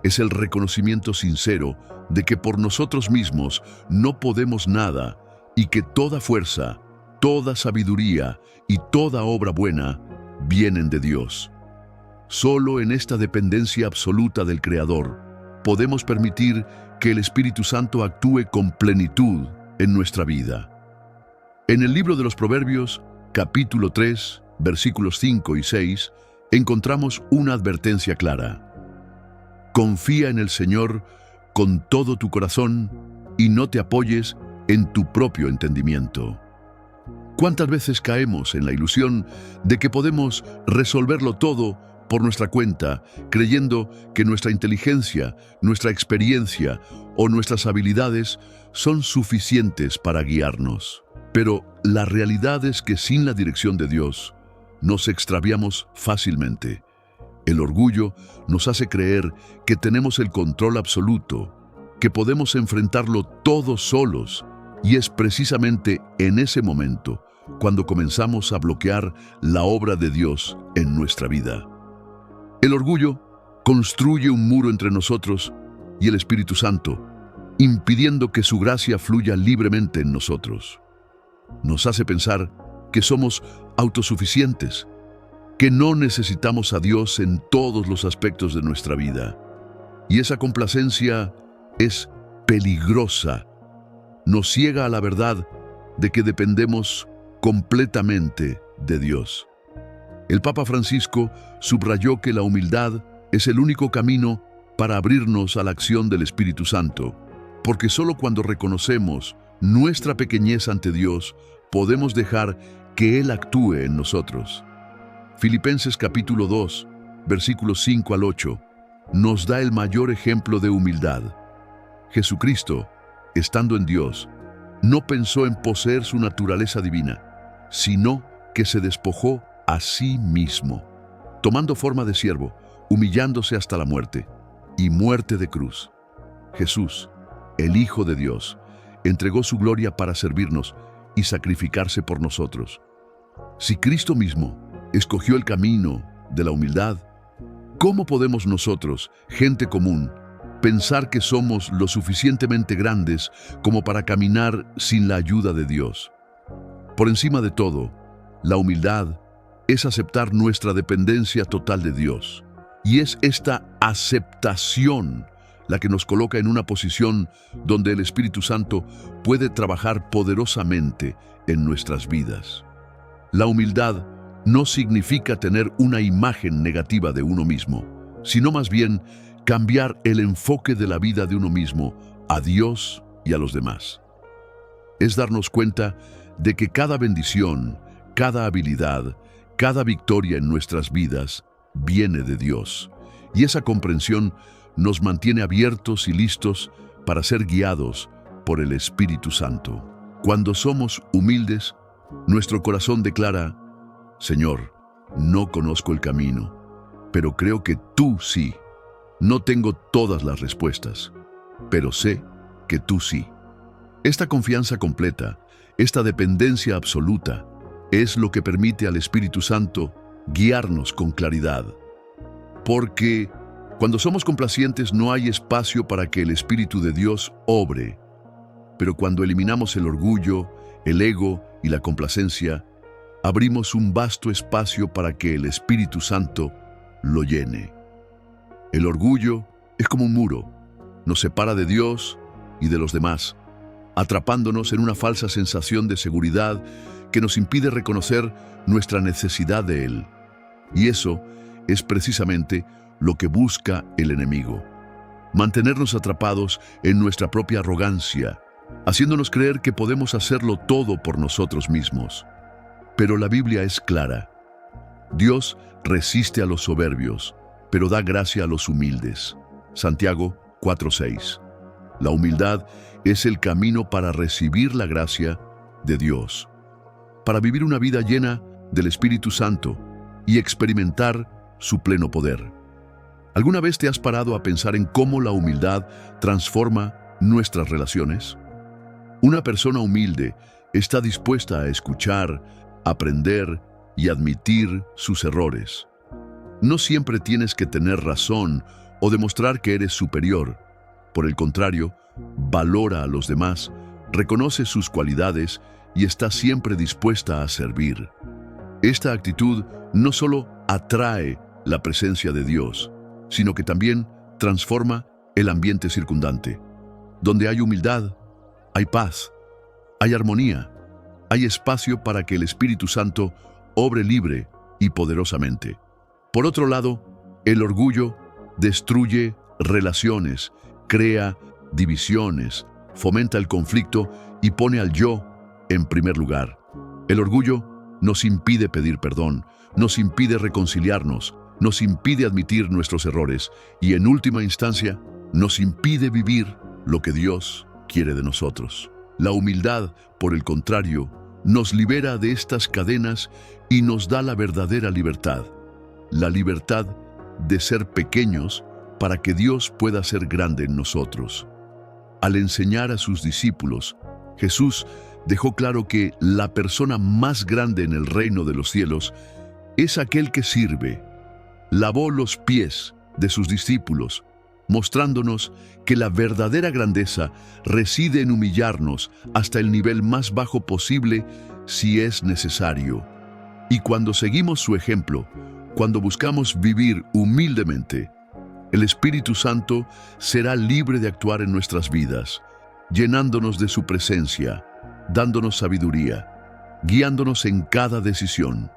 Es el reconocimiento sincero de que por nosotros mismos no podemos nada y que toda fuerza, toda sabiduría y toda obra buena vienen de Dios. Solo en esta dependencia absoluta del Creador podemos permitir que el Espíritu Santo actúe con plenitud en nuestra vida. En el libro de los Proverbios, capítulo 3, versículos 5 y 6, encontramos una advertencia clara. Confía en el Señor con todo tu corazón y no te apoyes en tu propio entendimiento. ¿Cuántas veces caemos en la ilusión de que podemos resolverlo todo por nuestra cuenta, creyendo que nuestra inteligencia, nuestra experiencia o nuestras habilidades son suficientes para guiarnos? Pero la realidad es que sin la dirección de Dios, nos extraviamos fácilmente. El orgullo nos hace creer que tenemos el control absoluto, que podemos enfrentarlo todos solos, y es precisamente en ese momento cuando comenzamos a bloquear la obra de Dios en nuestra vida. El orgullo construye un muro entre nosotros y el Espíritu Santo, impidiendo que su gracia fluya libremente en nosotros. Nos hace pensar que somos autosuficientes, que no necesitamos a Dios en todos los aspectos de nuestra vida. Y esa complacencia es peligrosa. Nos ciega a la verdad de que dependemos completamente de Dios. El Papa Francisco subrayó que la humildad es el único camino para abrirnos a la acción del Espíritu Santo, porque solo cuando reconocemos nuestra pequeñez ante Dios, podemos dejar que Él actúe en nosotros. Filipenses capítulo 2, versículos 5 al 8, nos da el mayor ejemplo de humildad. Jesucristo, estando en Dios, no pensó en poseer su naturaleza divina, sino que se despojó a sí mismo, tomando forma de siervo, humillándose hasta la muerte, y muerte de cruz. Jesús, el Hijo de Dios, entregó su gloria para servirnos y sacrificarse por nosotros. Si Cristo mismo escogió el camino de la humildad, ¿cómo podemos nosotros, gente común, pensar que somos lo suficientemente grandes como para caminar sin la ayuda de Dios? Por encima de todo, la humildad es aceptar nuestra dependencia total de Dios. Y es esta aceptación la que nos coloca en una posición donde el Espíritu Santo puede trabajar poderosamente en nuestras vidas. La humildad no significa tener una imagen negativa de uno mismo, sino más bien cambiar el enfoque de la vida de uno mismo a Dios y a los demás. Es darnos cuenta de que cada bendición, cada habilidad, cada victoria en nuestras vidas viene de Dios. Y esa comprensión nos mantiene abiertos y listos para ser guiados por el Espíritu Santo. Cuando somos humildes, nuestro corazón declara: Señor, no conozco el camino, pero creo que tú sí. No tengo todas las respuestas, pero sé que tú sí. Esta confianza completa, esta dependencia absoluta, es lo que permite al Espíritu Santo guiarnos con claridad. Porque cuando somos complacientes no hay espacio para que el Espíritu de Dios obre. Pero cuando eliminamos el orgullo, el ego y la complacencia, abrimos un vasto espacio para que el Espíritu Santo lo llene. El orgullo es como un muro, nos separa de Dios y de los demás, atrapándonos en una falsa sensación de seguridad que nos impide reconocer nuestra necesidad de Él. Y eso es precisamente lo que busca el enemigo: mantenernos atrapados en nuestra propia arrogancia, haciéndonos creer que podemos hacerlo todo por nosotros mismos. Pero la Biblia es clara: Dios resiste a los soberbios, pero da gracia a los humildes. Santiago 4:6. La humildad es el camino para recibir la gracia de Dios, para vivir una vida llena del Espíritu Santo y experimentar su pleno poder. ¿Alguna vez te has parado a pensar en cómo la humildad transforma nuestras relaciones? Una persona humilde está dispuesta a escuchar, aprender y admitir sus errores. No siempre tienes que tener razón o demostrar que eres superior. Por el contrario, valora a los demás, reconoce sus cualidades y está siempre dispuesta a servir. Esta actitud no solo atrae la presencia de Dios, sino que también transforma el ambiente circundante. Donde hay humildad, hay paz, hay armonía, hay espacio para que el Espíritu Santo obre libre y poderosamente. Por otro lado, el orgullo destruye relaciones, crea divisiones, fomenta el conflicto y pone al yo en primer lugar. El orgullo nos impide pedir perdón, nos impide reconciliarnos, nos impide admitir nuestros errores y, en última instancia, nos impide vivir lo que Dios quiere de nosotros. La humildad, por el contrario, nos libera de estas cadenas y nos da la verdadera libertad. La libertad de ser pequeños para que Dios pueda ser grande en nosotros. Al enseñar a sus discípulos, Jesús dejó claro que la persona más grande en el reino de los cielos es aquel que sirve. Lavó los pies de sus discípulos, mostrándonos que la verdadera grandeza reside en humillarnos hasta el nivel más bajo posible si es necesario. Y cuando seguimos su ejemplo, cuando buscamos vivir humildemente, el Espíritu Santo será libre de actuar en nuestras vidas, llenándonos de su presencia, dándonos sabiduría, guiándonos en cada decisión.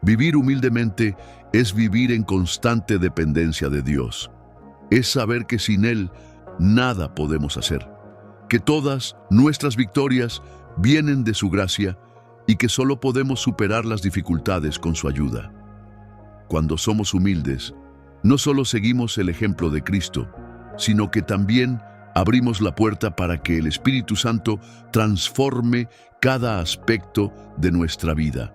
Vivir humildemente es vivir en constante dependencia de Dios. Es saber que sin Él nada podemos hacer. que todas nuestras victorias vienen de su gracia y que solo podemos superar las dificultades con su ayuda. Cuando somos humildes, no solo seguimos el ejemplo de Cristo, sino que también abrimos la puerta para que el Espíritu Santo transforme cada aspecto de nuestra vida.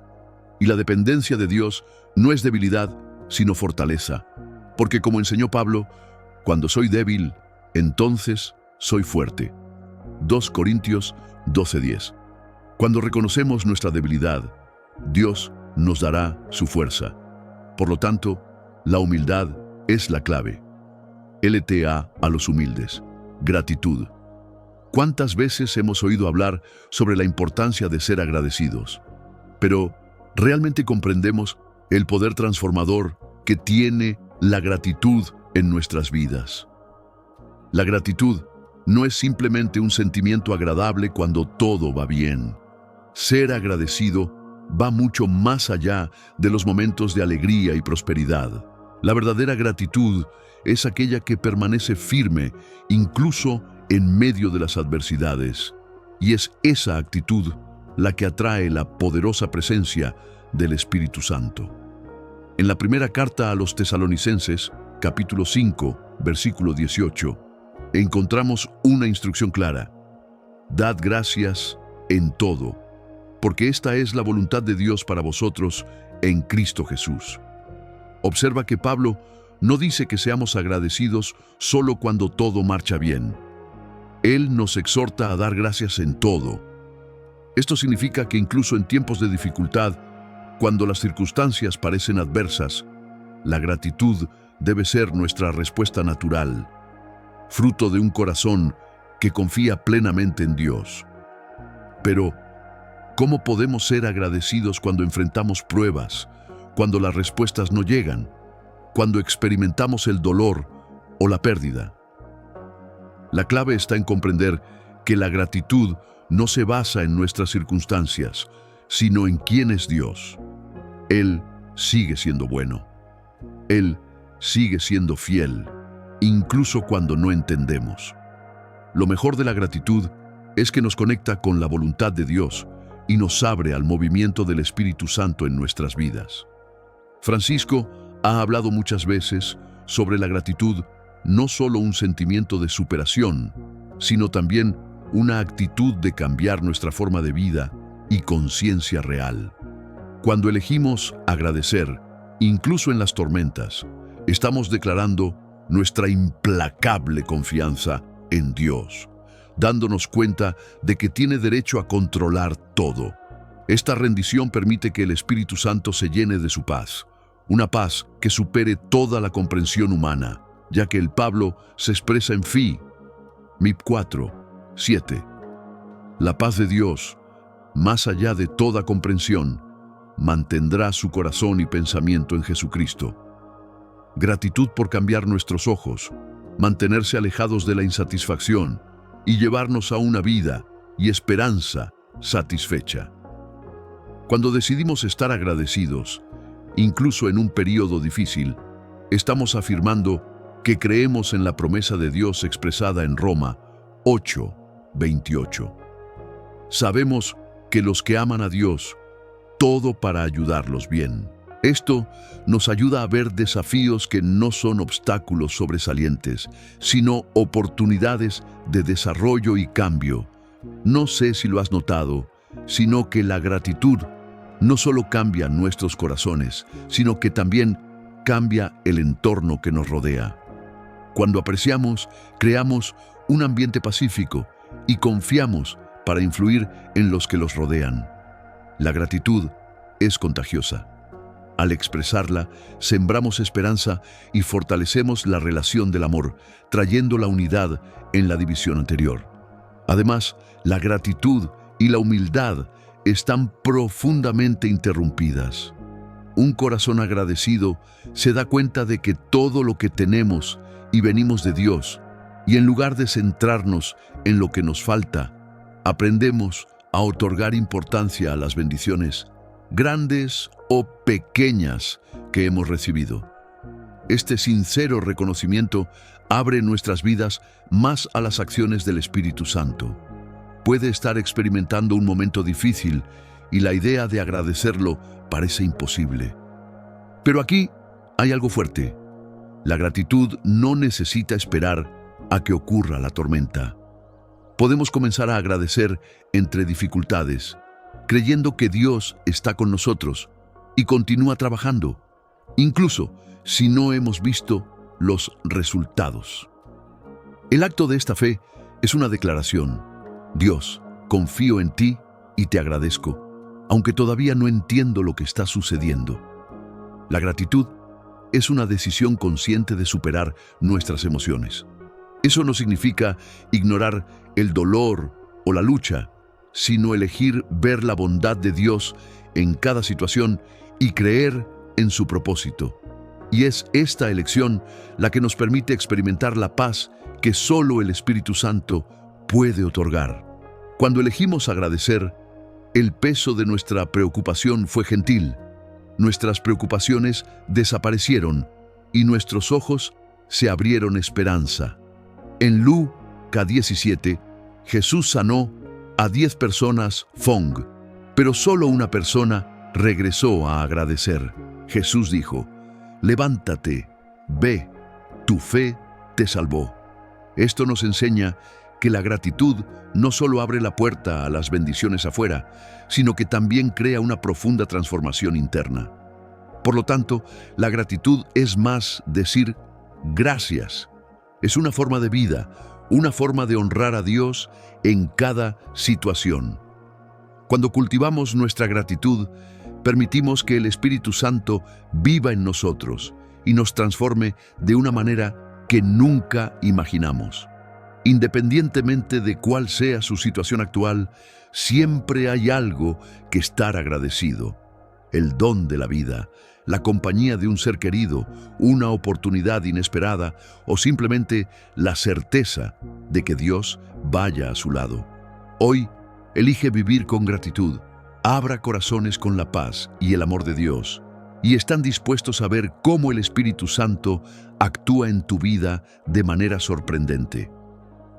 Y la dependencia de Dios no es debilidad, sino fortaleza. Porque como enseñó Pablo, cuando soy débil, entonces soy fuerte. 2 Corintios 12:10. Cuando reconocemos nuestra debilidad, Dios nos dará su fuerza. Por lo tanto, la humildad es la clave. LTA a los humildes. Gratitud. ¿Cuántas veces hemos oído hablar sobre la importancia de ser agradecidos? Pero, ¿realmente comprendemos el poder transformador que tiene la gratitud en nuestras vidas? La gratitud no es simplemente un sentimiento agradable cuando todo va bien. Ser agradecido va mucho más allá de los momentos de alegría y prosperidad. La verdadera gratitud es aquella que permanece firme incluso en medio de las adversidades. Y es esa actitud la que atrae la poderosa presencia del Espíritu Santo. En la primera carta a los Tesalonicenses, capítulo 5, versículo 18, encontramos una instrucción clara. Dad gracias en todo, porque esta es la voluntad de Dios para vosotros en Cristo Jesús. Observa que Pablo no dice que seamos agradecidos solo cuando todo marcha bien. Él nos exhorta a dar gracias en todo. Esto significa que incluso en tiempos de dificultad, cuando las circunstancias parecen adversas, la gratitud debe ser nuestra respuesta natural, fruto de un corazón que confía plenamente en Dios. Pero, ¿cómo podemos ser agradecidos cuando enfrentamos pruebas, cuando las respuestas no llegan, cuando experimentamos el dolor o la pérdida? La clave está en comprender que la gratitud no se basa en nuestras circunstancias, sino en quién es Dios. Él sigue siendo bueno. Él sigue siendo fiel, incluso cuando no entendemos. Lo mejor de la gratitud es que nos conecta con la voluntad de Dios y nos abre al movimiento del Espíritu Santo en nuestras vidas. Francisco ha hablado muchas veces sobre la gratitud, no solo un sentimiento de superación, sino también una actitud de cambiar nuestra forma de vida y conciencia real. Cuando elegimos agradecer, incluso en las tormentas, estamos declarando nuestra implacable confianza en Dios, dándonos cuenta de que tiene derecho a controlar todo. Esta rendición permite que el Espíritu Santo se llene de su paz, una paz que supere toda la comprensión humana, ya que el Pablo se expresa en Filipenses 4:7. La paz de Dios, más allá de toda comprensión, mantendrá su corazón y pensamiento en Jesucristo. Gratitud por cambiar nuestros ojos, mantenerse alejados de la insatisfacción y llevarnos a una vida y esperanza satisfecha. Cuando decidimos estar agradecidos, incluso en un periodo difícil, estamos afirmando que creemos en la promesa de Dios expresada en Roma 8:28. Sabemos que los que aman a Dios, todo para ayudarlos bien. Esto nos ayuda a ver desafíos que no son obstáculos sobresalientes, sino oportunidades de desarrollo y cambio. No sé si lo has notado, sino que la gratitud no solo cambia nuestros corazones, sino que también cambia el entorno que nos rodea. Cuando apreciamos, creamos un ambiente pacífico y confiamos para influir en los que los rodean. La gratitud es contagiosa. Al expresarla, sembramos esperanza y fortalecemos la relación del amor, trayendo la unidad en la división anterior. Además, la gratitud y la humildad están profundamente interrumpidas. Un corazón agradecido se da cuenta de que todo lo que tenemos y venimos de Dios, y en lugar de centrarnos en lo que nos falta, aprendemos a otorgar importancia a las bendiciones, grandes o pequeñas, que hemos recibido. Este sincero reconocimiento abre nuestras vidas más a las acciones del Espíritu Santo. Puede estar experimentando un momento difícil y la idea de agradecerlo parece imposible. Pero aquí hay algo fuerte. La gratitud no necesita esperar a que ocurra la tormenta. Podemos comenzar a agradecer entre dificultades, creyendo que Dios está con nosotros y continúa trabajando, incluso si no hemos visto los resultados. El acto de esta fe es una declaración. Dios, confío en ti y te agradezco, aunque todavía no entiendo lo que está sucediendo. La gratitud es una decisión consciente de superar nuestras emociones. Eso no significa ignorar el dolor o la lucha, sino elegir ver la bondad de Dios en cada situación y creer en su propósito. Y es esta elección la que nos permite experimentar la paz que solo el Espíritu Santo puede otorgar. Cuando elegimos agradecer, el peso de nuestra preocupación fue gentil. Nuestras preocupaciones desaparecieron y nuestros ojos se abrieron esperanza. En Lucas 17, Jesús sanó a 10 personas Fong, pero solo una persona regresó a agradecer. Jesús dijo: levántate, ve, tu fe te salvó. Esto nos enseña que la gratitud no solo abre la puerta a las bendiciones afuera, sino que también crea una profunda transformación interna. Por lo tanto, la gratitud es más decir gracias. Es una forma de vida, una forma de honrar a Dios en cada situación. Cuando cultivamos nuestra gratitud, permitimos que el Espíritu Santo viva en nosotros y nos transforme de una manera que nunca imaginamos. Independientemente de cuál sea su situación actual, siempre hay algo que estar agradecido. El don de la vida, la compañía de un ser querido, una oportunidad inesperada o simplemente la certeza de que Dios vaya a su lado. Hoy, elige vivir con gratitud. Abra corazones con la paz y el amor de Dios y están dispuestos a ver cómo el Espíritu Santo actúa en tu vida de manera sorprendente.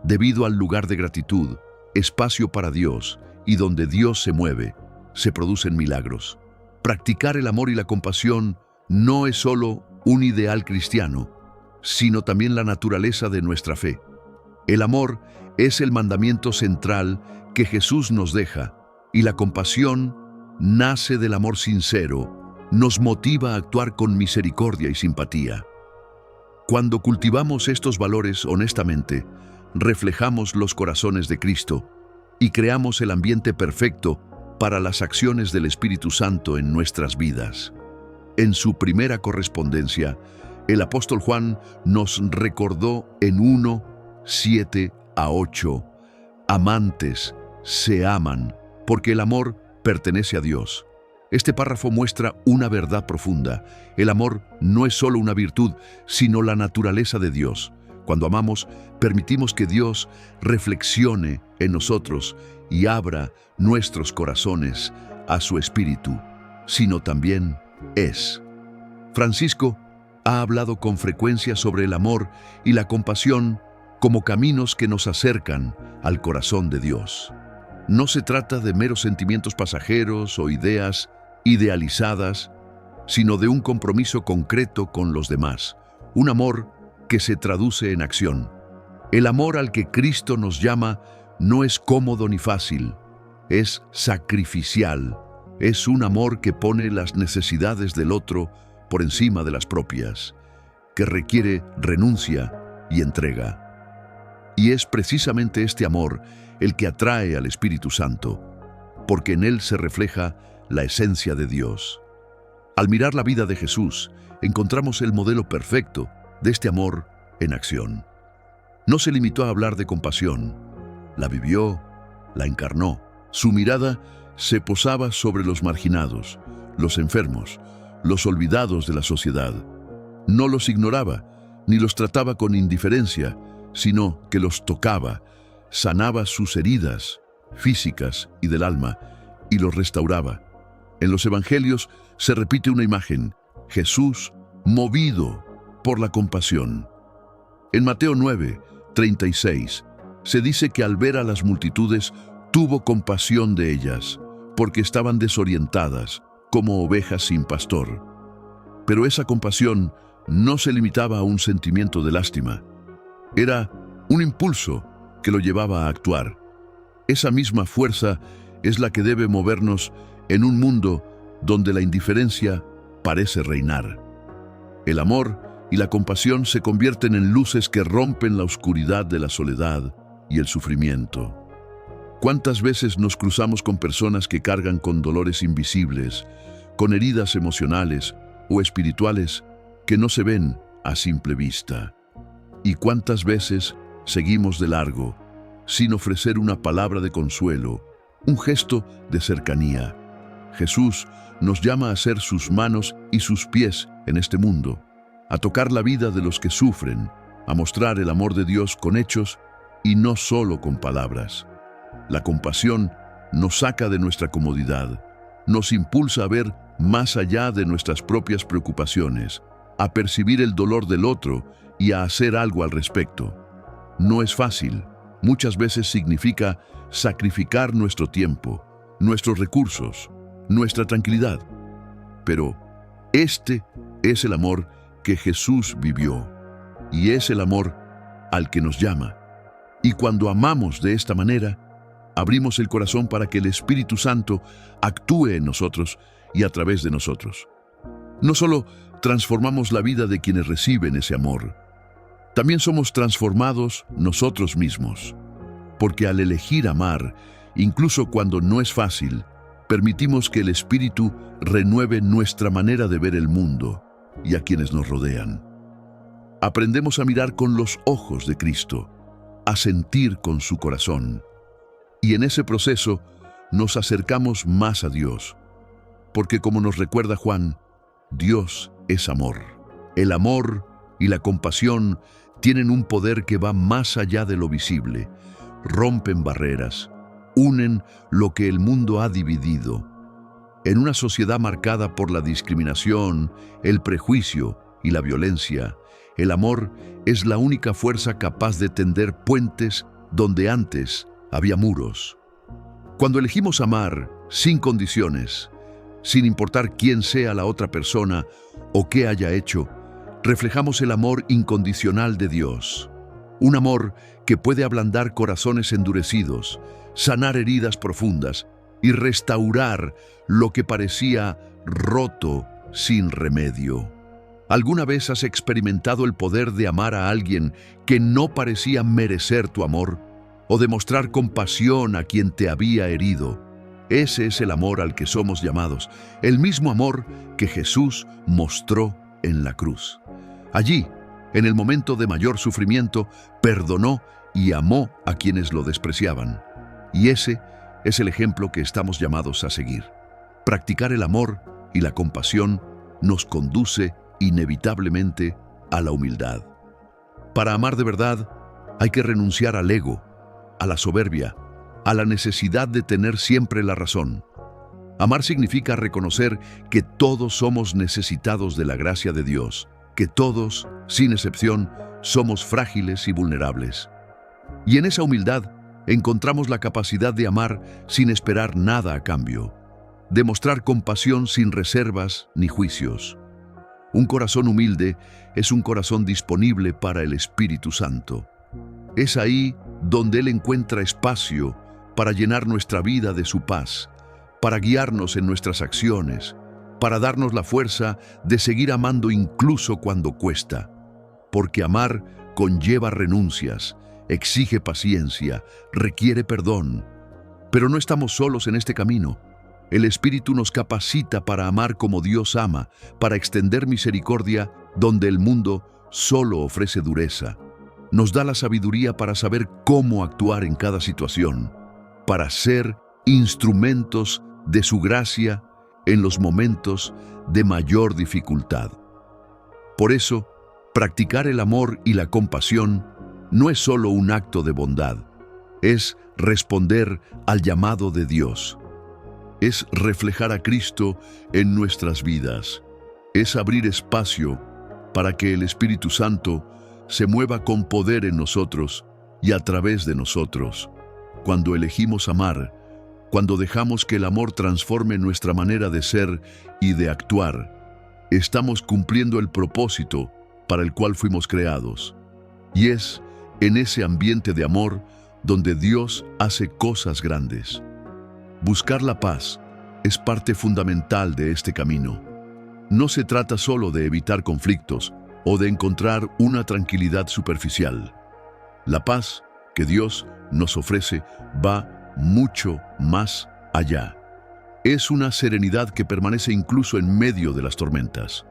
Debido al lugar de gratitud, espacio para Dios y donde Dios se mueve, se producen milagros. Practicar el amor y la compasión no es solo un ideal cristiano, sino también la naturaleza de nuestra fe. El amor es el mandamiento central que Jesús nos deja, y la compasión nace del amor sincero, nos motiva a actuar con misericordia y simpatía. Cuando cultivamos estos valores honestamente, reflejamos los corazones de Cristo y creamos el ambiente perfecto para las acciones del Espíritu Santo en nuestras vidas. En su primera correspondencia, el apóstol Juan nos recordó en 1:7-8, amantes, se aman, porque el amor pertenece a Dios. Este párrafo muestra una verdad profunda. El amor no es solo una virtud, sino la naturaleza de Dios. Cuando amamos, permitimos que Dios reflexione en nosotros y abra nuestros corazones a su espíritu, sino también es. Francisco ha hablado con frecuencia sobre el amor y la compasión como caminos que nos acercan al corazón de Dios. No se trata de meros sentimientos pasajeros o ideas idealizadas, sino de un compromiso concreto con los demás, un amor que se traduce en acción. El amor al que Cristo nos llama no es cómodo ni fácil, es sacrificial, es un amor que pone las necesidades del otro por encima de las propias, que requiere renuncia y entrega. Y es precisamente este amor el que atrae al Espíritu Santo, porque en él se refleja la esencia de Dios. Al mirar la vida de Jesús, encontramos el modelo perfecto de este amor en acción. No se limitó a hablar de compasión, la vivió, la encarnó. Su mirada se posaba sobre los marginados, los enfermos, los olvidados de la sociedad. No los ignoraba, ni los trataba con indiferencia, sino que los tocaba, sanaba sus heridas físicas y del alma y los restauraba. En los evangelios se repite una imagen: Jesús movido por la compasión. En Mateo 9:36 se dice que al ver a las multitudes tuvo compasión de ellas, porque estaban desorientadas, como ovejas sin pastor. Pero esa compasión no se limitaba a un sentimiento de lástima. Era un impulso que lo llevaba a actuar. Esa misma fuerza es la que debe movernos en un mundo donde la indiferencia parece reinar. El amor y la compasión se convierten en luces que rompen la oscuridad de la soledad y el sufrimiento. ¿Cuántas veces nos cruzamos con personas que cargan con dolores invisibles, con heridas emocionales o espirituales que no se ven a simple vista? ¿Y cuántas veces seguimos de largo, sin ofrecer una palabra de consuelo, un gesto de cercanía? Jesús nos llama a ser sus manos y sus pies en este mundo, a tocar la vida de los que sufren, a mostrar el amor de Dios con hechos y no solo con palabras. La compasión nos saca de nuestra comodidad, nos impulsa a ver más allá de nuestras propias preocupaciones, a percibir el dolor del otro y a hacer algo al respecto. No es fácil, muchas veces significa sacrificar nuestro tiempo, nuestros recursos, nuestra tranquilidad. Pero este es el amor que Jesús vivió y es el amor al que nos llama. Y cuando amamos de esta manera, abrimos el corazón para que el Espíritu Santo actúe en nosotros y a través de nosotros. No solo transformamos la vida de quienes reciben ese amor, también somos transformados nosotros mismos, porque al elegir amar, incluso cuando no es fácil, permitimos que el Espíritu renueve nuestra manera de ver el mundo y a quienes nos rodean. Aprendemos a mirar con los ojos de Cristo, a sentir con su corazón, y en ese proceso nos acercamos más a Dios, porque como nos recuerda Juan, Dios es amor. El amor y la compasión tienen un poder que va más allá de lo visible, rompen barreras, unen lo que el mundo ha dividido. En una sociedad marcada por la discriminación, el prejuicio y la violencia, el amor es la única fuerza capaz de tender puentes donde antes había muros. Cuando elegimos amar sin condiciones, sin importar quién sea la otra persona o qué haya hecho, reflejamos el amor incondicional de Dios. Un amor que puede ablandar corazones endurecidos, sanar heridas profundas y restaurar lo que parecía roto sin remedio. ¿Alguna vez has experimentado el poder de amar a alguien que no parecía merecer tu amor? ¿O demostrar compasión a quien te había herido? Ese es el amor al que somos llamados, el mismo amor que Jesús mostró en la cruz. Allí, en el momento de mayor sufrimiento, perdonó y amó a quienes lo despreciaban. Y ese es el ejemplo que estamos llamados a seguir. Practicar el amor y la compasión nos conduce inevitablemente a la humildad. Para amar de verdad, hay que renunciar al ego, a la soberbia, a la necesidad de tener siempre la razón. Amar significa reconocer que todos somos necesitados de la gracia de Dios, que todos, sin excepción, somos frágiles y vulnerables. Y en esa humildad encontramos la capacidad de amar sin esperar nada a cambio, de mostrar compasión sin reservas ni juicios. Un corazón humilde es un corazón disponible para el Espíritu Santo. Es ahí donde Él encuentra espacio para llenar nuestra vida de su paz, para guiarnos en nuestras acciones, para darnos la fuerza de seguir amando incluso cuando cuesta. Porque amar conlleva renuncias, exige paciencia, requiere perdón. Pero no estamos solos en este camino. El Espíritu nos capacita para amar como Dios ama, para extender misericordia donde el mundo solo ofrece dureza. Nos da la sabiduría para saber cómo actuar en cada situación, para ser instrumentos de su gracia en los momentos de mayor dificultad. Por eso, practicar el amor y la compasión no es solo un acto de bondad, es responder al llamado de Dios. Es reflejar a Cristo en nuestras vidas, es abrir espacio para que el Espíritu Santo se mueva con poder en nosotros y a través de nosotros. Cuando elegimos amar, cuando dejamos que el amor transforme nuestra manera de ser y de actuar, estamos cumpliendo el propósito para el cual fuimos creados. Y es en ese ambiente de amor donde Dios hace cosas grandes. Buscar la paz es parte fundamental de este camino. No se trata solo de evitar conflictos o de encontrar una tranquilidad superficial. La paz que Dios nos ofrece va mucho más allá. Es una serenidad que permanece incluso en medio de las tormentas.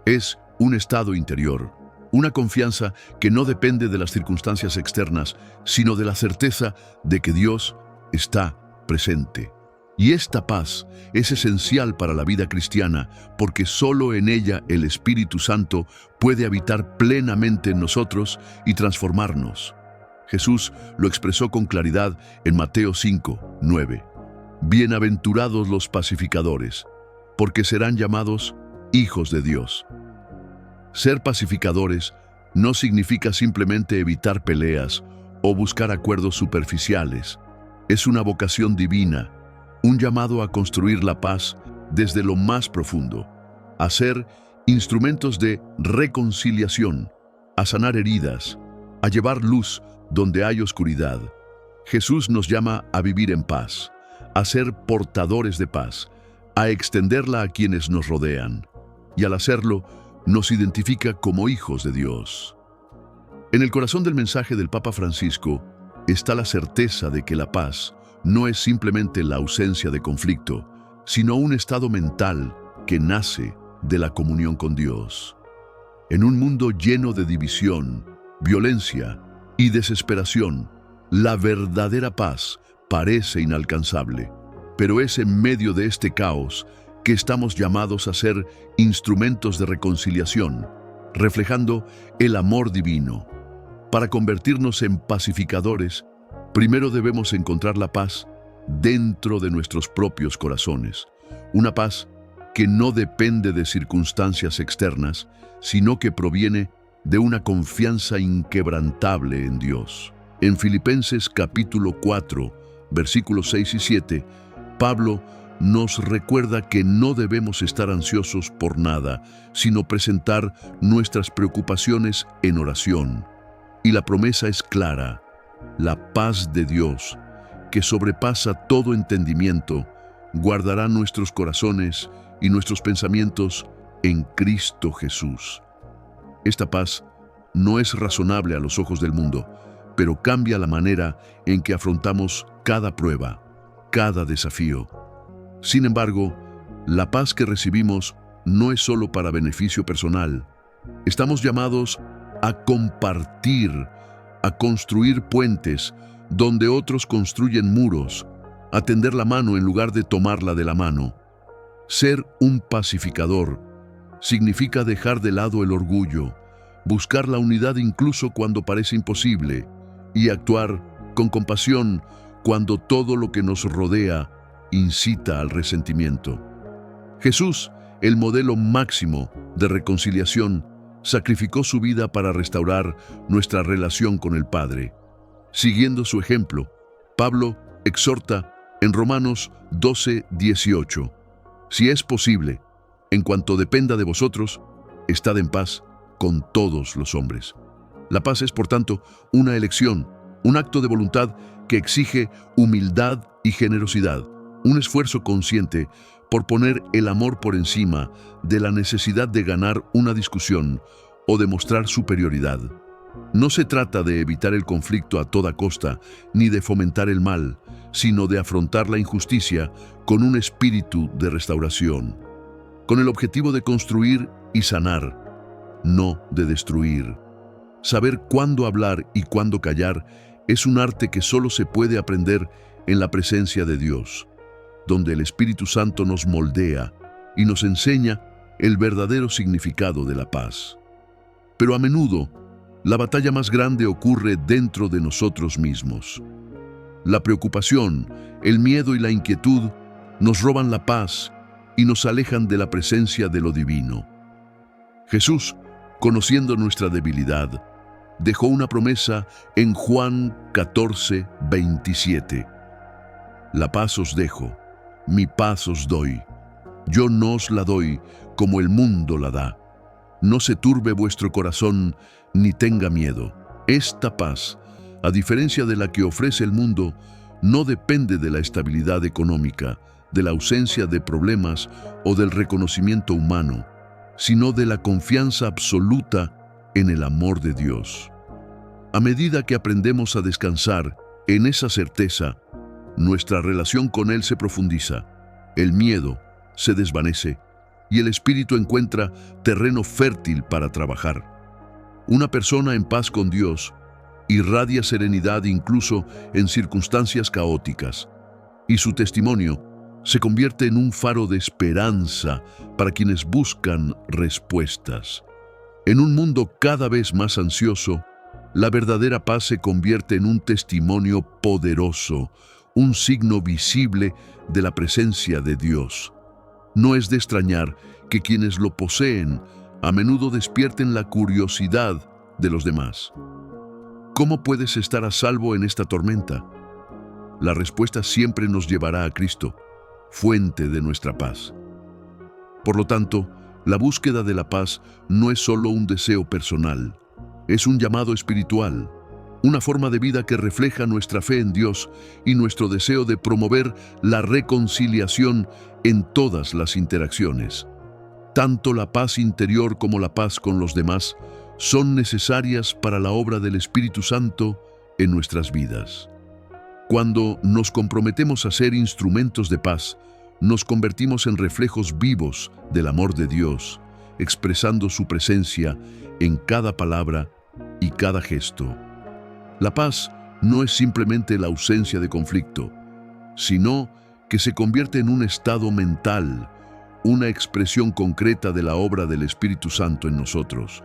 Es un estado interior, una confianza que no depende de las circunstancias externas, sino de la certeza de que Dios está presente. Y esta paz es esencial para la vida cristiana porque solo en ella el Espíritu Santo puede habitar plenamente en nosotros y transformarnos. Jesús lo expresó con claridad en Mateo 5:9. Bienaventurados los pacificadores, porque serán llamados hijos de Dios. Ser pacificadores no significa simplemente evitar peleas o buscar acuerdos superficiales. Es una vocación divina, un llamado a construir la paz desde lo más profundo, a ser instrumentos de reconciliación, a sanar heridas, a llevar luz donde hay oscuridad. Jesús nos llama a vivir en paz, a ser portadores de paz, a extenderla a quienes nos rodean, y al hacerlo, nos identifica como hijos de Dios. En el corazón del mensaje del Papa Francisco está la certeza de que la paz no es simplemente la ausencia de conflicto, sino un estado mental que nace de la comunión con Dios. En un mundo lleno de división, violencia y desesperación, la verdadera paz parece inalcanzable, pero es en medio de este caos que estamos llamados a ser instrumentos de reconciliación, reflejando el amor divino. Para convertirnos en pacificadores, primero debemos encontrar la paz dentro de nuestros propios corazones, una paz que no depende de circunstancias externas, sino que proviene de una confianza inquebrantable en Dios. En Filipenses capítulo 4, versículos 6 y 7, Pablo nos recuerda que no debemos estar ansiosos por nada, sino presentar nuestras preocupaciones en oración. Y la promesa es clara: la paz de Dios, que sobrepasa todo entendimiento, guardará nuestros corazones y nuestros pensamientos en Cristo Jesús. Esta paz no es razonable a los ojos del mundo, pero cambia la manera en que afrontamos cada prueba, cada desafío. Sin embargo, la paz que recibimos no es solo para beneficio personal. Estamos llamados a compartir, a construir puentes donde otros construyen muros, a tender la mano en lugar de tomarla de la mano. Ser un pacificador significa dejar de lado el orgullo, buscar la unidad incluso cuando parece imposible, y actuar con compasión cuando todo lo que nos rodea incita al resentimiento. Jesús, el modelo máximo de reconciliación, sacrificó su vida para restaurar nuestra relación con el Padre. Siguiendo su ejemplo, Pablo exhorta en Romanos 12:18: si es posible, en cuanto dependa de vosotros, estad en paz con todos los hombres. La paz es, por tanto, una elección, un acto de voluntad que exige humildad y generosidad, un esfuerzo consciente por poner el amor por encima de la necesidad de ganar una discusión o de mostrar superioridad. No se trata de evitar el conflicto a toda costa, ni de fomentar el mal, sino de afrontar la injusticia con un espíritu de restauración, con el objetivo de construir y sanar, no de destruir. Saber cuándo hablar y cuándo callar es un arte que solo se puede aprender en la presencia de Dios, donde el Espíritu Santo nos moldea y nos enseña el verdadero significado de la paz. Pero a menudo, la batalla más grande ocurre dentro de nosotros mismos. La preocupación, el miedo y la inquietud nos roban la paz y nos alejan de la presencia de lo divino. Jesús conociendo nuestra debilidad, dejó una promesa en Juan 14:27. La paz os dejo, mi paz os doy. Yo no os la doy como el mundo la da. No se turbe vuestro corazón ni tenga miedo. Esta paz, a diferencia de la que ofrece el mundo, no depende de la estabilidad económica, de la ausencia de problemas o del reconocimiento humano, sino de la confianza absoluta en el amor de Dios. A medida que aprendemos a descansar en esa certeza, nuestra relación con Él se profundiza, el miedo se desvanece y el espíritu encuentra terreno fértil para trabajar. Una persona en paz con Dios irradia serenidad incluso en circunstancias caóticas, y su testimonio se convierte en un faro de esperanza para quienes buscan respuestas. En un mundo cada vez más ansioso, la verdadera paz se convierte en un testimonio poderoso, un signo visible de la presencia de Dios. No es de extrañar que quienes lo poseen a menudo despierten la curiosidad de los demás. ¿Cómo puedes estar a salvo en esta tormenta? La respuesta siempre nos llevará a Cristo, fuente de nuestra paz. Por lo tanto, la búsqueda de la paz no es solo un deseo personal, es un llamado espiritual, una forma de vida que refleja nuestra fe en Dios y nuestro deseo de promover la reconciliación en todas las interacciones. Tanto la paz interior como la paz con los demás son necesarias para la obra del Espíritu Santo en nuestras vidas. Cuando nos comprometemos a ser instrumentos de paz, nos convertimos en reflejos vivos del amor de Dios, expresando su presencia en cada palabra y cada gesto. La paz no es simplemente la ausencia de conflicto, sino que se convierte en un estado mental, una expresión concreta de la obra del Espíritu Santo en nosotros.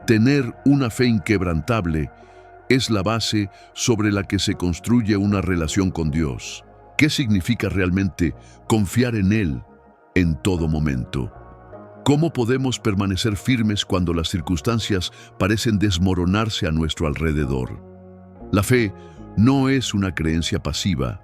Tener una fe inquebrantable es la base sobre la que se construye una relación con Dios. ¿Qué significa realmente confiar en Él en todo momento? ¿Cómo podemos permanecer firmes cuando las circunstancias parecen desmoronarse a nuestro alrededor? La fe no es una creencia pasiva,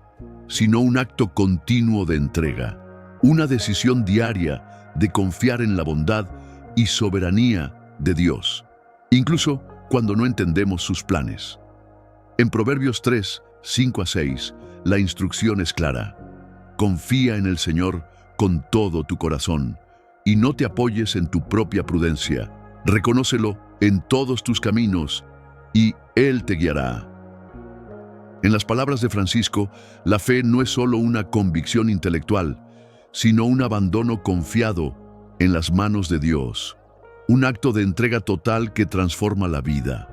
sino un acto continuo de entrega, una decisión diaria de confiar en la bondad y soberanía de Dios, incluso cuando no entendemos sus planes. En Proverbios 3, 5-6, la instrucción es clara. Confía en el Señor con todo tu corazón y no te apoyes en tu propia prudencia. Reconócelo en todos tus caminos y Él te guiará. En las palabras de Francisco, la fe no es solo una convicción intelectual, sino un abandono confiado en las manos de Dios, un acto de entrega total que transforma la vida.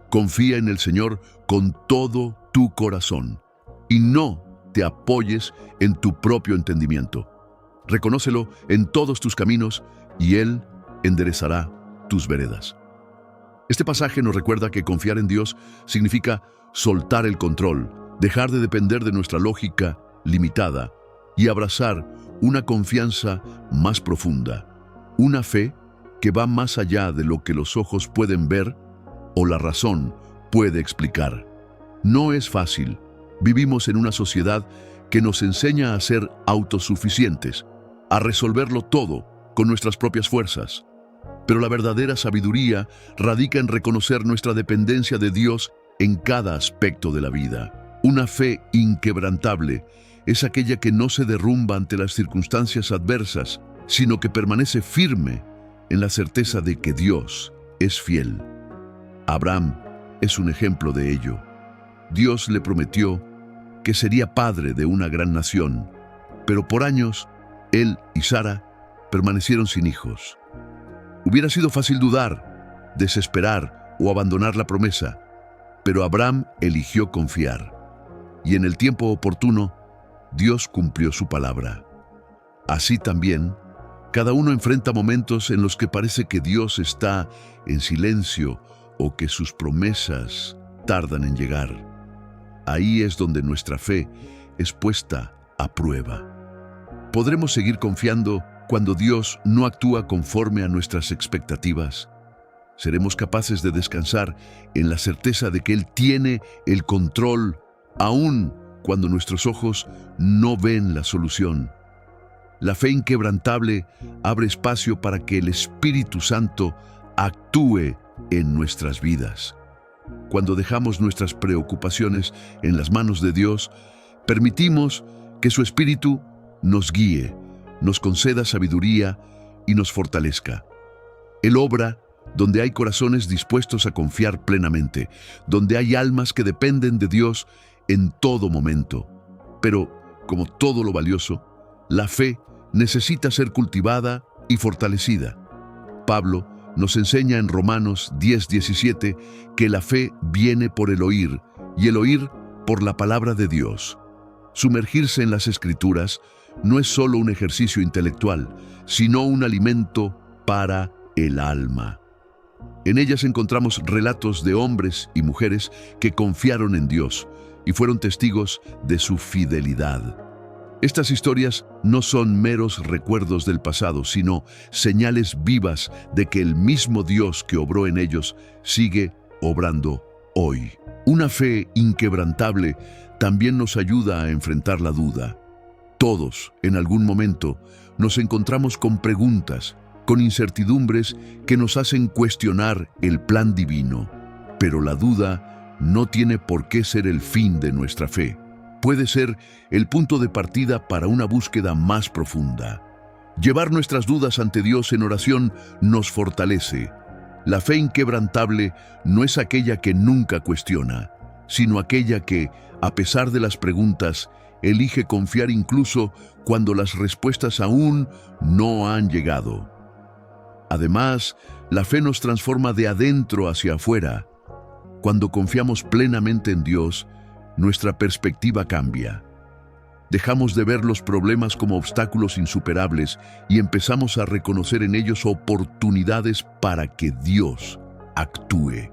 Confía en el Señor con todo tu corazón y no te apoyes en tu propio entendimiento. Reconócelo en todos tus caminos y Él enderezará tus veredas. Este pasaje nos recuerda que confiar en Dios significa soltar el control, dejar de depender de nuestra lógica limitada y abrazar una confianza más profunda, una fe que va más allá de lo que los ojos pueden ver o la razón puede explicar. No es fácil. Vivimos en una sociedad que nos enseña a ser autosuficientes, a resolverlo todo con nuestras propias fuerzas. Pero la verdadera sabiduría radica en reconocer nuestra dependencia de Dios en cada aspecto de la vida. Una fe inquebrantable es aquella que no se derrumba ante las circunstancias adversas, sino que permanece firme en la certeza de que Dios es fiel. Abraham es un ejemplo de ello. Dios le prometió que sería padre de una gran nación, pero por años él y Sara permanecieron sin hijos. Hubiera sido fácil dudar, desesperar o abandonar la promesa, pero Abraham eligió confiar. Y en el tiempo oportuno, Dios cumplió su palabra. Así también, cada uno enfrenta momentos en los que parece que Dios está en silencio o que sus promesas tardan en llegar. Ahí es donde nuestra fe es puesta a prueba. ¿Podremos seguir confiando cuando Dios no actúa conforme a nuestras expectativas? Seremos capaces de descansar en la certeza de que Él tiene el control, aun cuando nuestros ojos no ven la solución. La fe inquebrantable abre espacio para que el Espíritu Santo actúe en nuestras vidas. Cuando dejamos nuestras preocupaciones en las manos de Dios, permitimos que su Espíritu nos guíe, nos conceda sabiduría y nos fortalezca. Él obra donde hay corazones dispuestos a confiar plenamente, donde hay almas que dependen de Dios en todo momento. Pero, como todo lo valioso, la fe necesita ser cultivada y fortalecida. Pablo nos enseña en Romanos 10:17 que la fe viene por el oír y el oír por la palabra de Dios. Sumergirse en las Escrituras no es solo un ejercicio intelectual, sino un alimento para el alma. En ellas encontramos relatos de hombres y mujeres que confiaron en Dios y fueron testigos de su fidelidad. Estas historias no son meros recuerdos del pasado, sino señales vivas de que el mismo Dios que obró en ellos sigue obrando hoy. Una fe inquebrantable también nos ayuda a enfrentar la duda. Todos, en algún momento, nos encontramos con preguntas, con incertidumbres que nos hacen cuestionar el plan divino. Pero la duda no tiene por qué ser el fin de nuestra fe. Puede ser el punto de partida para una búsqueda más profunda. Llevar nuestras dudas ante Dios en oración nos fortalece. La fe inquebrantable no es aquella que nunca cuestiona, sino aquella que, a pesar de las preguntas, elige confiar incluso cuando las respuestas aún no han llegado. Además, la fe nos transforma de adentro hacia afuera. Cuando confiamos plenamente en Dios, nuestra perspectiva cambia. Dejamos de ver los problemas como obstáculos insuperables y empezamos a reconocer en ellos oportunidades para que Dios actúe.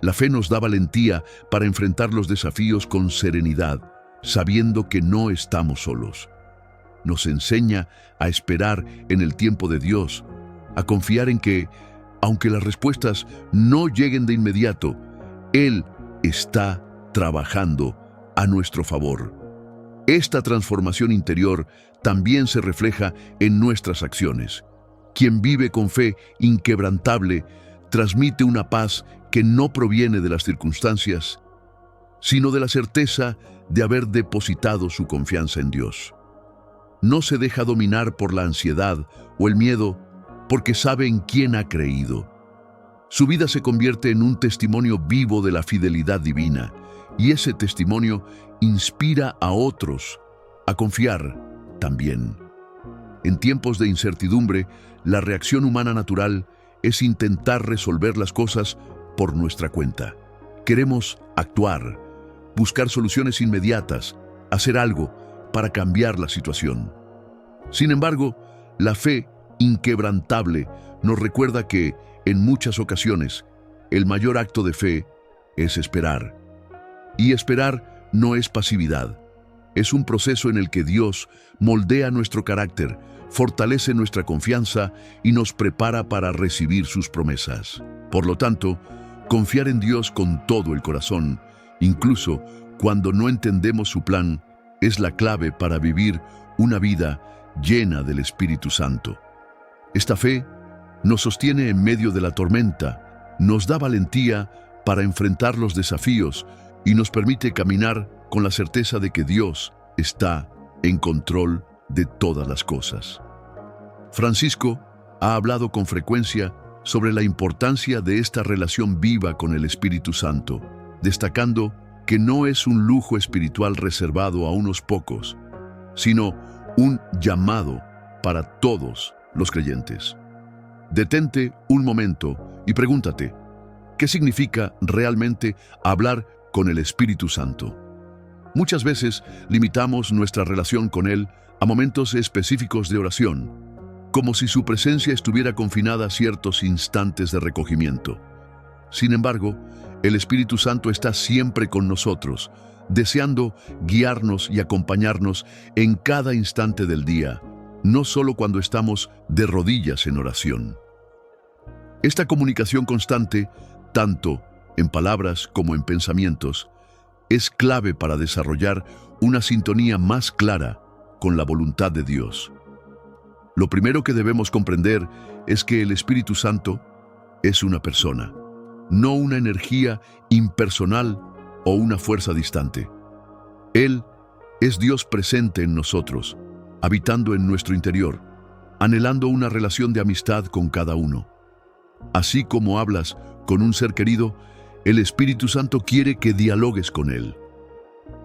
La fe nos da valentía para enfrentar los desafíos con serenidad, sabiendo que no estamos solos. Nos enseña a esperar en el tiempo de Dios, a confiar en que, aunque las respuestas no lleguen de inmediato, Él está trabajando a nuestro favor. Esta transformación interior también se refleja en nuestras acciones. Quien vive con fe inquebrantable transmite una paz que no proviene de las circunstancias, sino de la certeza de haber depositado su confianza en Dios. No se deja dominar por la ansiedad o el miedo porque sabe en quién ha creído. Su vida se convierte en un testimonio vivo de la fidelidad divina, y ese testimonio inspira a otros a confiar también. En tiempos de incertidumbre, la reacción humana natural es intentar resolver las cosas por nuestra cuenta. Queremos actuar, buscar soluciones inmediatas, hacer algo para cambiar la situación. Sin embargo, la fe inquebrantable nos recuerda que, en muchas ocasiones, el mayor acto de fe es esperar. Y esperar no es pasividad. Es un proceso en el que Dios moldea nuestro carácter, fortalece nuestra confianza y nos prepara para recibir sus promesas. Por lo tanto, confiar en Dios con todo el corazón, incluso cuando no entendemos su plan, es la clave para vivir una vida llena del Espíritu Santo. Esta fe nos sostiene en medio de la tormenta, nos da valentía para enfrentar los desafíos y nos permite caminar con la certeza de que Dios está en control de todas las cosas. Francisco ha hablado con frecuencia sobre la importancia de esta relación viva con el Espíritu Santo, destacando que no es un lujo espiritual reservado a unos pocos, sino un llamado para todos los creyentes. Detente un momento y pregúntate, ¿qué significa realmente hablar con el Espíritu Santo? Muchas veces limitamos nuestra relación con Él a momentos específicos de oración, como si su presencia estuviera confinada a ciertos instantes de recogimiento. Sin embargo, el Espíritu Santo está siempre con nosotros, deseando guiarnos y acompañarnos en cada instante del día, no solo cuando estamos de rodillas en oración. Esta comunicación constante, tanto en palabras como en pensamientos, es clave para desarrollar una sintonía más clara con la voluntad de Dios. Lo primero que debemos comprender es que el Espíritu Santo es una persona, no una energía impersonal o una fuerza distante. Él es Dios presente en nosotros, habitando en nuestro interior, anhelando una relación de amistad con cada uno. Así como hablas con un ser querido, el Espíritu Santo quiere que dialogues con él.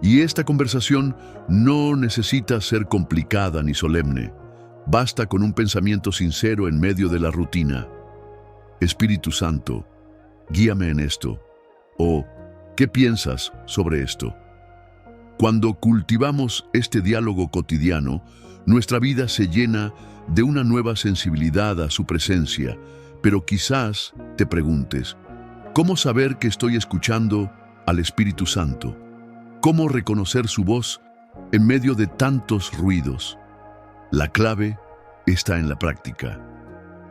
Y esta conversación no necesita ser complicada ni solemne. Basta con un pensamiento sincero en medio de la rutina. Espíritu Santo, guíame en esto. O, ¿qué piensas sobre esto? Cuando cultivamos este diálogo cotidiano, nuestra vida se llena de una nueva sensibilidad a su presencia, pero quizás te preguntes, ¿cómo saber que estoy escuchando al Espíritu Santo? ¿Cómo reconocer su voz en medio de tantos ruidos? La clave está en la práctica.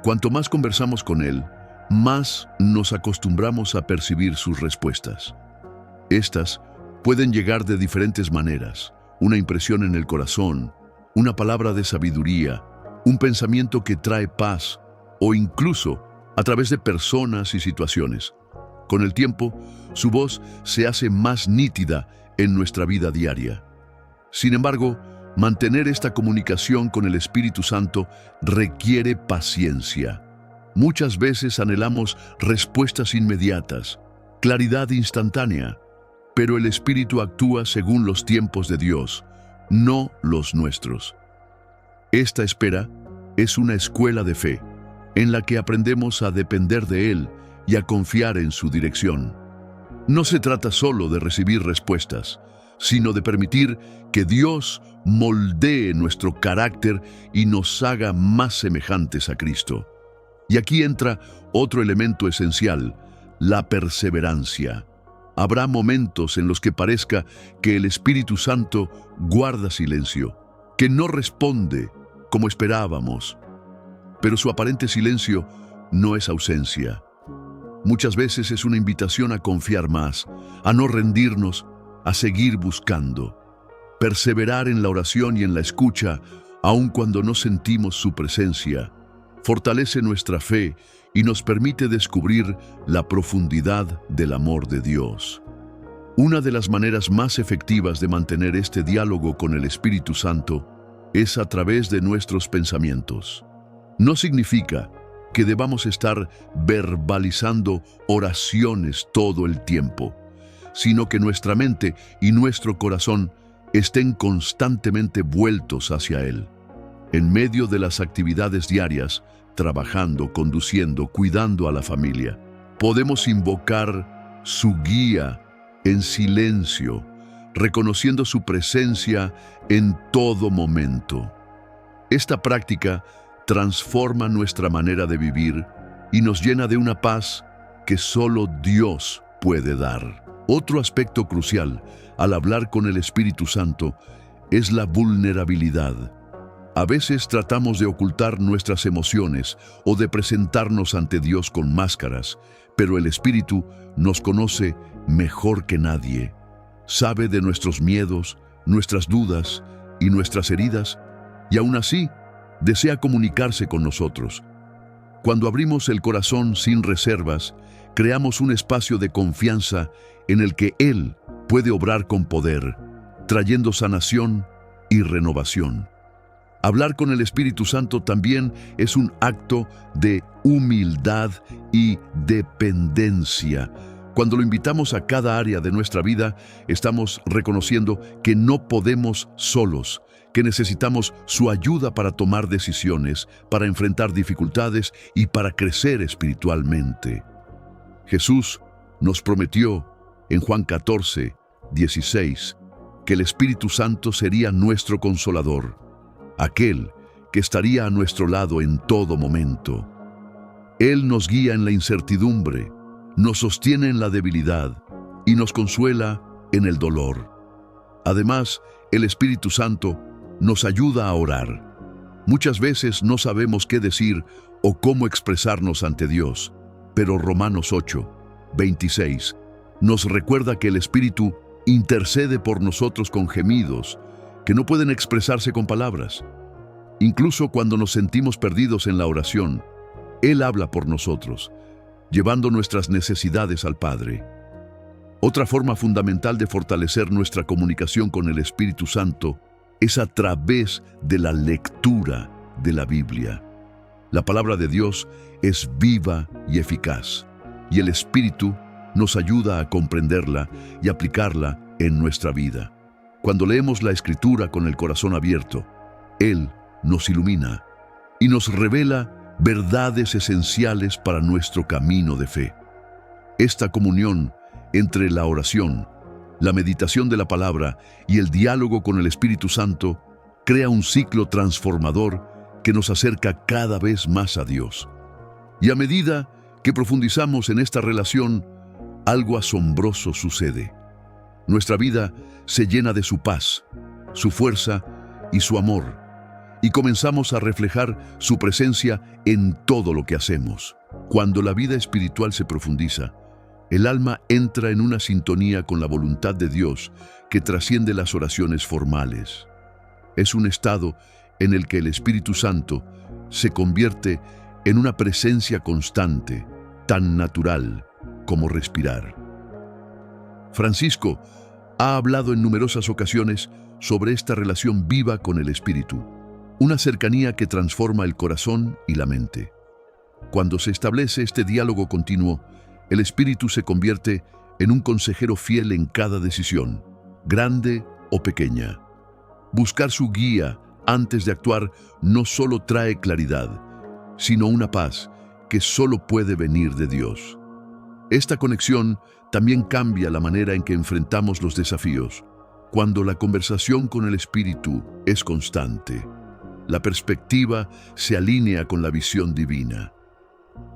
Cuanto más conversamos con Él, más nos acostumbramos a percibir sus respuestas. Estas pueden llegar de diferentes maneras: una impresión en el corazón, una palabra de sabiduría, un pensamiento que trae paz, o incluso a través de personas y situaciones. Con el tiempo, su voz se hace más nítida en nuestra vida diaria. Sin embargo, mantener esta comunicación con el Espíritu Santo requiere paciencia. Muchas veces anhelamos respuestas inmediatas, claridad instantánea, pero el Espíritu actúa según los tiempos de Dios, no los nuestros. Esta espera es una escuela de fe, en la que aprendemos a depender de Él y a confiar en su dirección. No se trata solo de recibir respuestas, sino de permitir que Dios moldee nuestro carácter y nos haga más semejantes a Cristo. Y aquí entra otro elemento esencial: la perseverancia. Habrá momentos en los que parezca que el Espíritu Santo guarda silencio, que no responde como esperábamos. Pero su aparente silencio no es ausencia. Muchas veces es una invitación a confiar más, a no rendirnos, a seguir buscando. Perseverar en la oración y en la escucha, aun cuando no sentimos su presencia, fortalece nuestra fe y nos permite descubrir la profundidad del amor de Dios. Una de las maneras más efectivas de mantener este diálogo con el Espíritu Santo es a través de nuestros pensamientos. No significa que debamos estar verbalizando oraciones todo el tiempo, sino que nuestra mente y nuestro corazón estén constantemente vueltos hacia Él. En medio de las actividades diarias, trabajando, conduciendo, cuidando a la familia, podemos invocar su guía en silencio, reconociendo su presencia en todo momento. Esta práctica transforma nuestra manera de vivir y nos llena de una paz que solo Dios puede dar. Otro aspecto crucial al hablar con el Espíritu Santo es la vulnerabilidad. A veces tratamos de ocultar nuestras emociones o de presentarnos ante Dios con máscaras, pero el Espíritu nos conoce mejor que nadie. Sabe de nuestros miedos, nuestras dudas y nuestras heridas, y aún así desea comunicarse con nosotros. Cuando abrimos el corazón sin reservas, creamos un espacio de confianza en el que Él puede obrar con poder, trayendo sanación y renovación. Hablar con el Espíritu Santo también es un acto de humildad y dependencia. Cuando lo invitamos a cada área de nuestra vida, estamos reconociendo que no podemos solos, que necesitamos su ayuda para tomar decisiones, para enfrentar dificultades y para crecer espiritualmente. Jesús nos prometió en Juan 14:16 que el Espíritu Santo sería nuestro consolador, aquel que estaría a nuestro lado en todo momento. Él nos guía en la incertidumbre, nos sostiene en la debilidad y nos consuela en el dolor. Además, el Espíritu Santo nos ayuda a orar. Muchas veces no sabemos qué decir o cómo expresarnos ante Dios, pero Romanos 8:26 nos recuerda que el Espíritu intercede por nosotros con gemidos que no pueden expresarse con palabras. Incluso cuando nos sentimos perdidos en la oración, Él habla por nosotros, llevando nuestras necesidades al Padre. Otra forma fundamental de fortalecer nuestra comunicación con el Espíritu Santo es a través de la lectura de la Biblia. La palabra de Dios es viva y eficaz, y el Espíritu nos ayuda a comprenderla y aplicarla en nuestra vida. Cuando leemos la Escritura con el corazón abierto, Él nos ilumina y nos revela verdades esenciales para nuestro camino de fe. Esta comunión entre la oración, la meditación de la palabra y el diálogo con el Espíritu Santo crea un ciclo transformador que nos acerca cada vez más a Dios. Y a medida que profundizamos en esta relación, algo asombroso sucede. Nuestra vida se llena de su paz, su fuerza y su amor, y comenzamos a reflejar su presencia en todo lo que hacemos. Cuando la vida espiritual se profundiza, el alma entra en una sintonía con la voluntad de Dios que trasciende las oraciones formales. Es un estado en el que el Espíritu Santo se convierte en una presencia constante, tan natural como respirar. Francisco ha hablado en numerosas ocasiones sobre esta relación viva con el Espíritu, una cercanía que transforma el corazón y la mente. Cuando se establece este diálogo continuo, el Espíritu se convierte en un consejero fiel en cada decisión, grande o pequeña. Buscar su guía antes de actuar no solo trae claridad, sino una paz que solo puede venir de Dios. Esta conexión también cambia la manera en que enfrentamos los desafíos. Cuando la conversación con el Espíritu es constante, la perspectiva se alinea con la visión divina.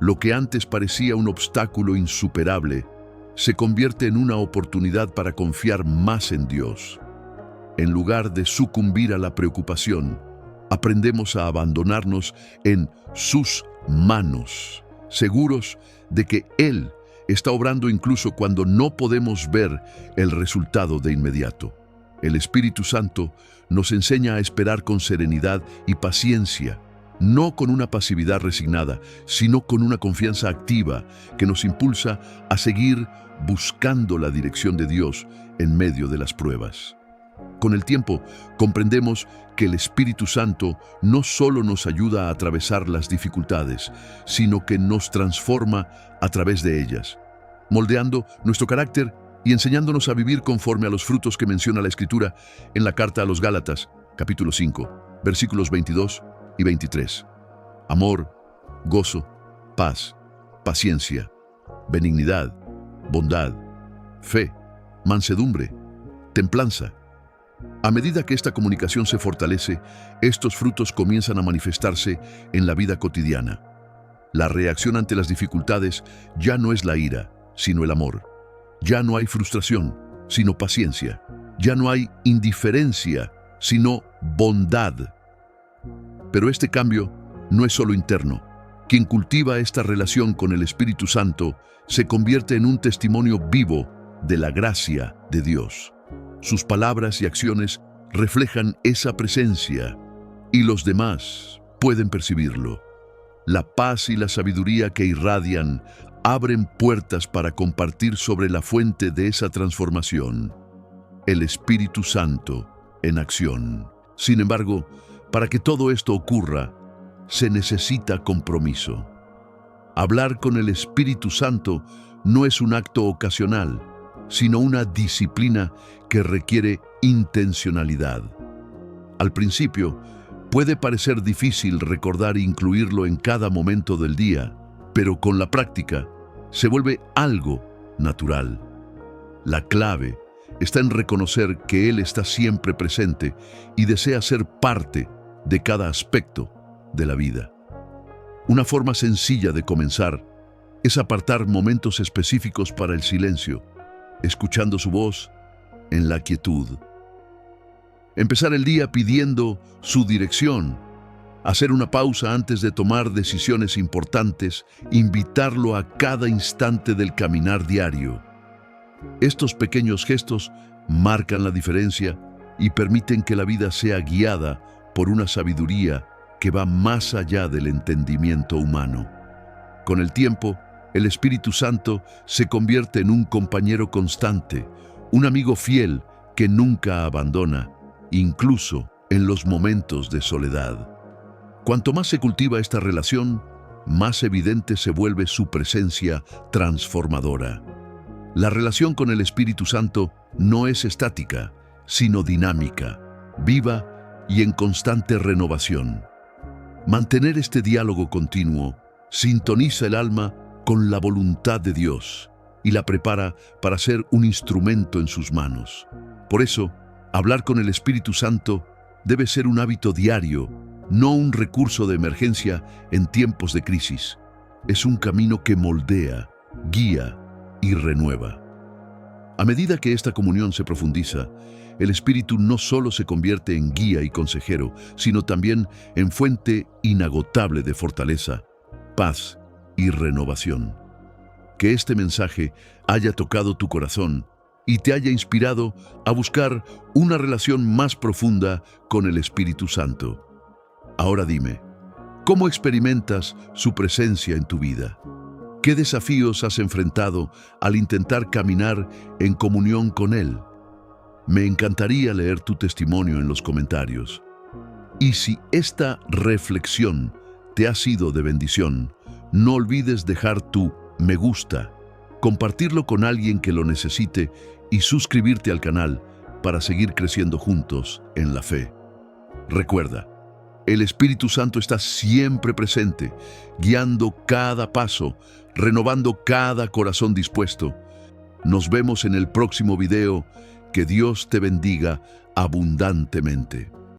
Lo que antes parecía un obstáculo insuperable se convierte en una oportunidad para confiar más en Dios. En lugar de sucumbir a la preocupación, aprendemos a abandonarnos en sus manos, seguros de que Él está obrando incluso cuando no podemos ver el resultado de inmediato. El Espíritu Santo nos enseña a esperar con serenidad y paciencia, no con una pasividad resignada, sino con una confianza activa que nos impulsa a seguir buscando la dirección de Dios en medio de las pruebas. Con el tiempo, comprendemos que el Espíritu Santo no solo nos ayuda a atravesar las dificultades, sino que nos transforma a través de ellas, moldeando nuestro carácter y enseñándonos a vivir conforme a los frutos que menciona la Escritura en la carta a los Gálatas, capítulo 5, versículos 22 y 23. Amor, gozo, paz, paciencia, benignidad, bondad, fe, mansedumbre, templanza. A medida que esta comunicación se fortalece, estos frutos comienzan a manifestarse en la vida cotidiana. La reacción ante las dificultades ya no es la ira, sino el amor. Ya no hay frustración, sino paciencia. Ya no hay indiferencia, sino bondad. Pero este cambio no es solo interno. Quien cultiva esta relación con el Espíritu Santo se convierte en un testimonio vivo de la gracia de Dios. Sus palabras y acciones reflejan esa presencia y los demás pueden percibirlo. La paz y la sabiduría que irradian abren puertas para compartir sobre la fuente de esa transformación, el Espíritu Santo en acción. Sin embargo, para que todo esto ocurra, se necesita compromiso. Hablar con el Espíritu Santo no es un acto ocasional, sino una disciplina que requiere intencionalidad. Al principio, puede parecer difícil recordar e incluirlo en cada momento del día, pero con la práctica se vuelve algo natural. La clave está en reconocer que Él está siempre presente y desea ser parte de cada aspecto de la vida. Una forma sencilla de comenzar es apartar momentos específicos para el silencio, escuchando su voz en la quietud. Empezar el día pidiendo su dirección, Hacer una pausa antes de tomar decisiones importantes, invitarlo a cada instante del caminar diario. Estos pequeños gestos marcan la diferencia y permiten que la vida sea guiada por una sabiduría que va más allá del entendimiento humano. Con el tiempo, el Espíritu Santo se convierte en un compañero constante, un amigo fiel que nunca abandona, incluso en los momentos de soledad. Cuanto más se cultiva esta relación, más evidente se vuelve su presencia transformadora. La relación con el Espíritu Santo no es estática, sino dinámica, viva y en constante renovación. Mantener este diálogo continuo sintoniza el alma con la voluntad de Dios y la prepara para ser un instrumento en sus manos. Por eso, hablar con el Espíritu Santo debe ser un hábito diario, no un recurso de emergencia en tiempos de crisis. Es un camino que moldea, guía y renueva. A medida que esta comunión se profundiza, el Espíritu no solo se convierte en guía y consejero, sino también en fuente inagotable de fortaleza, paz y renovación. Que este mensaje haya tocado tu corazón y te haya inspirado a buscar una relación más profunda con el Espíritu Santo. Ahora dime, ¿cómo experimentas su presencia en tu vida? ¿Qué desafíos has enfrentado al intentar caminar en comunión con Él? Me encantaría leer tu testimonio en los comentarios. Y si esta reflexión te ha sido de bendición, no olvides dejar tu me gusta, compartirlo con alguien que lo necesite y suscribirte al canal para seguir creciendo juntos en la fe. Recuerda, el Espíritu Santo está siempre presente, guiando cada paso, renovando cada corazón dispuesto. Nos vemos en el próximo video. Que Dios te bendiga abundantemente.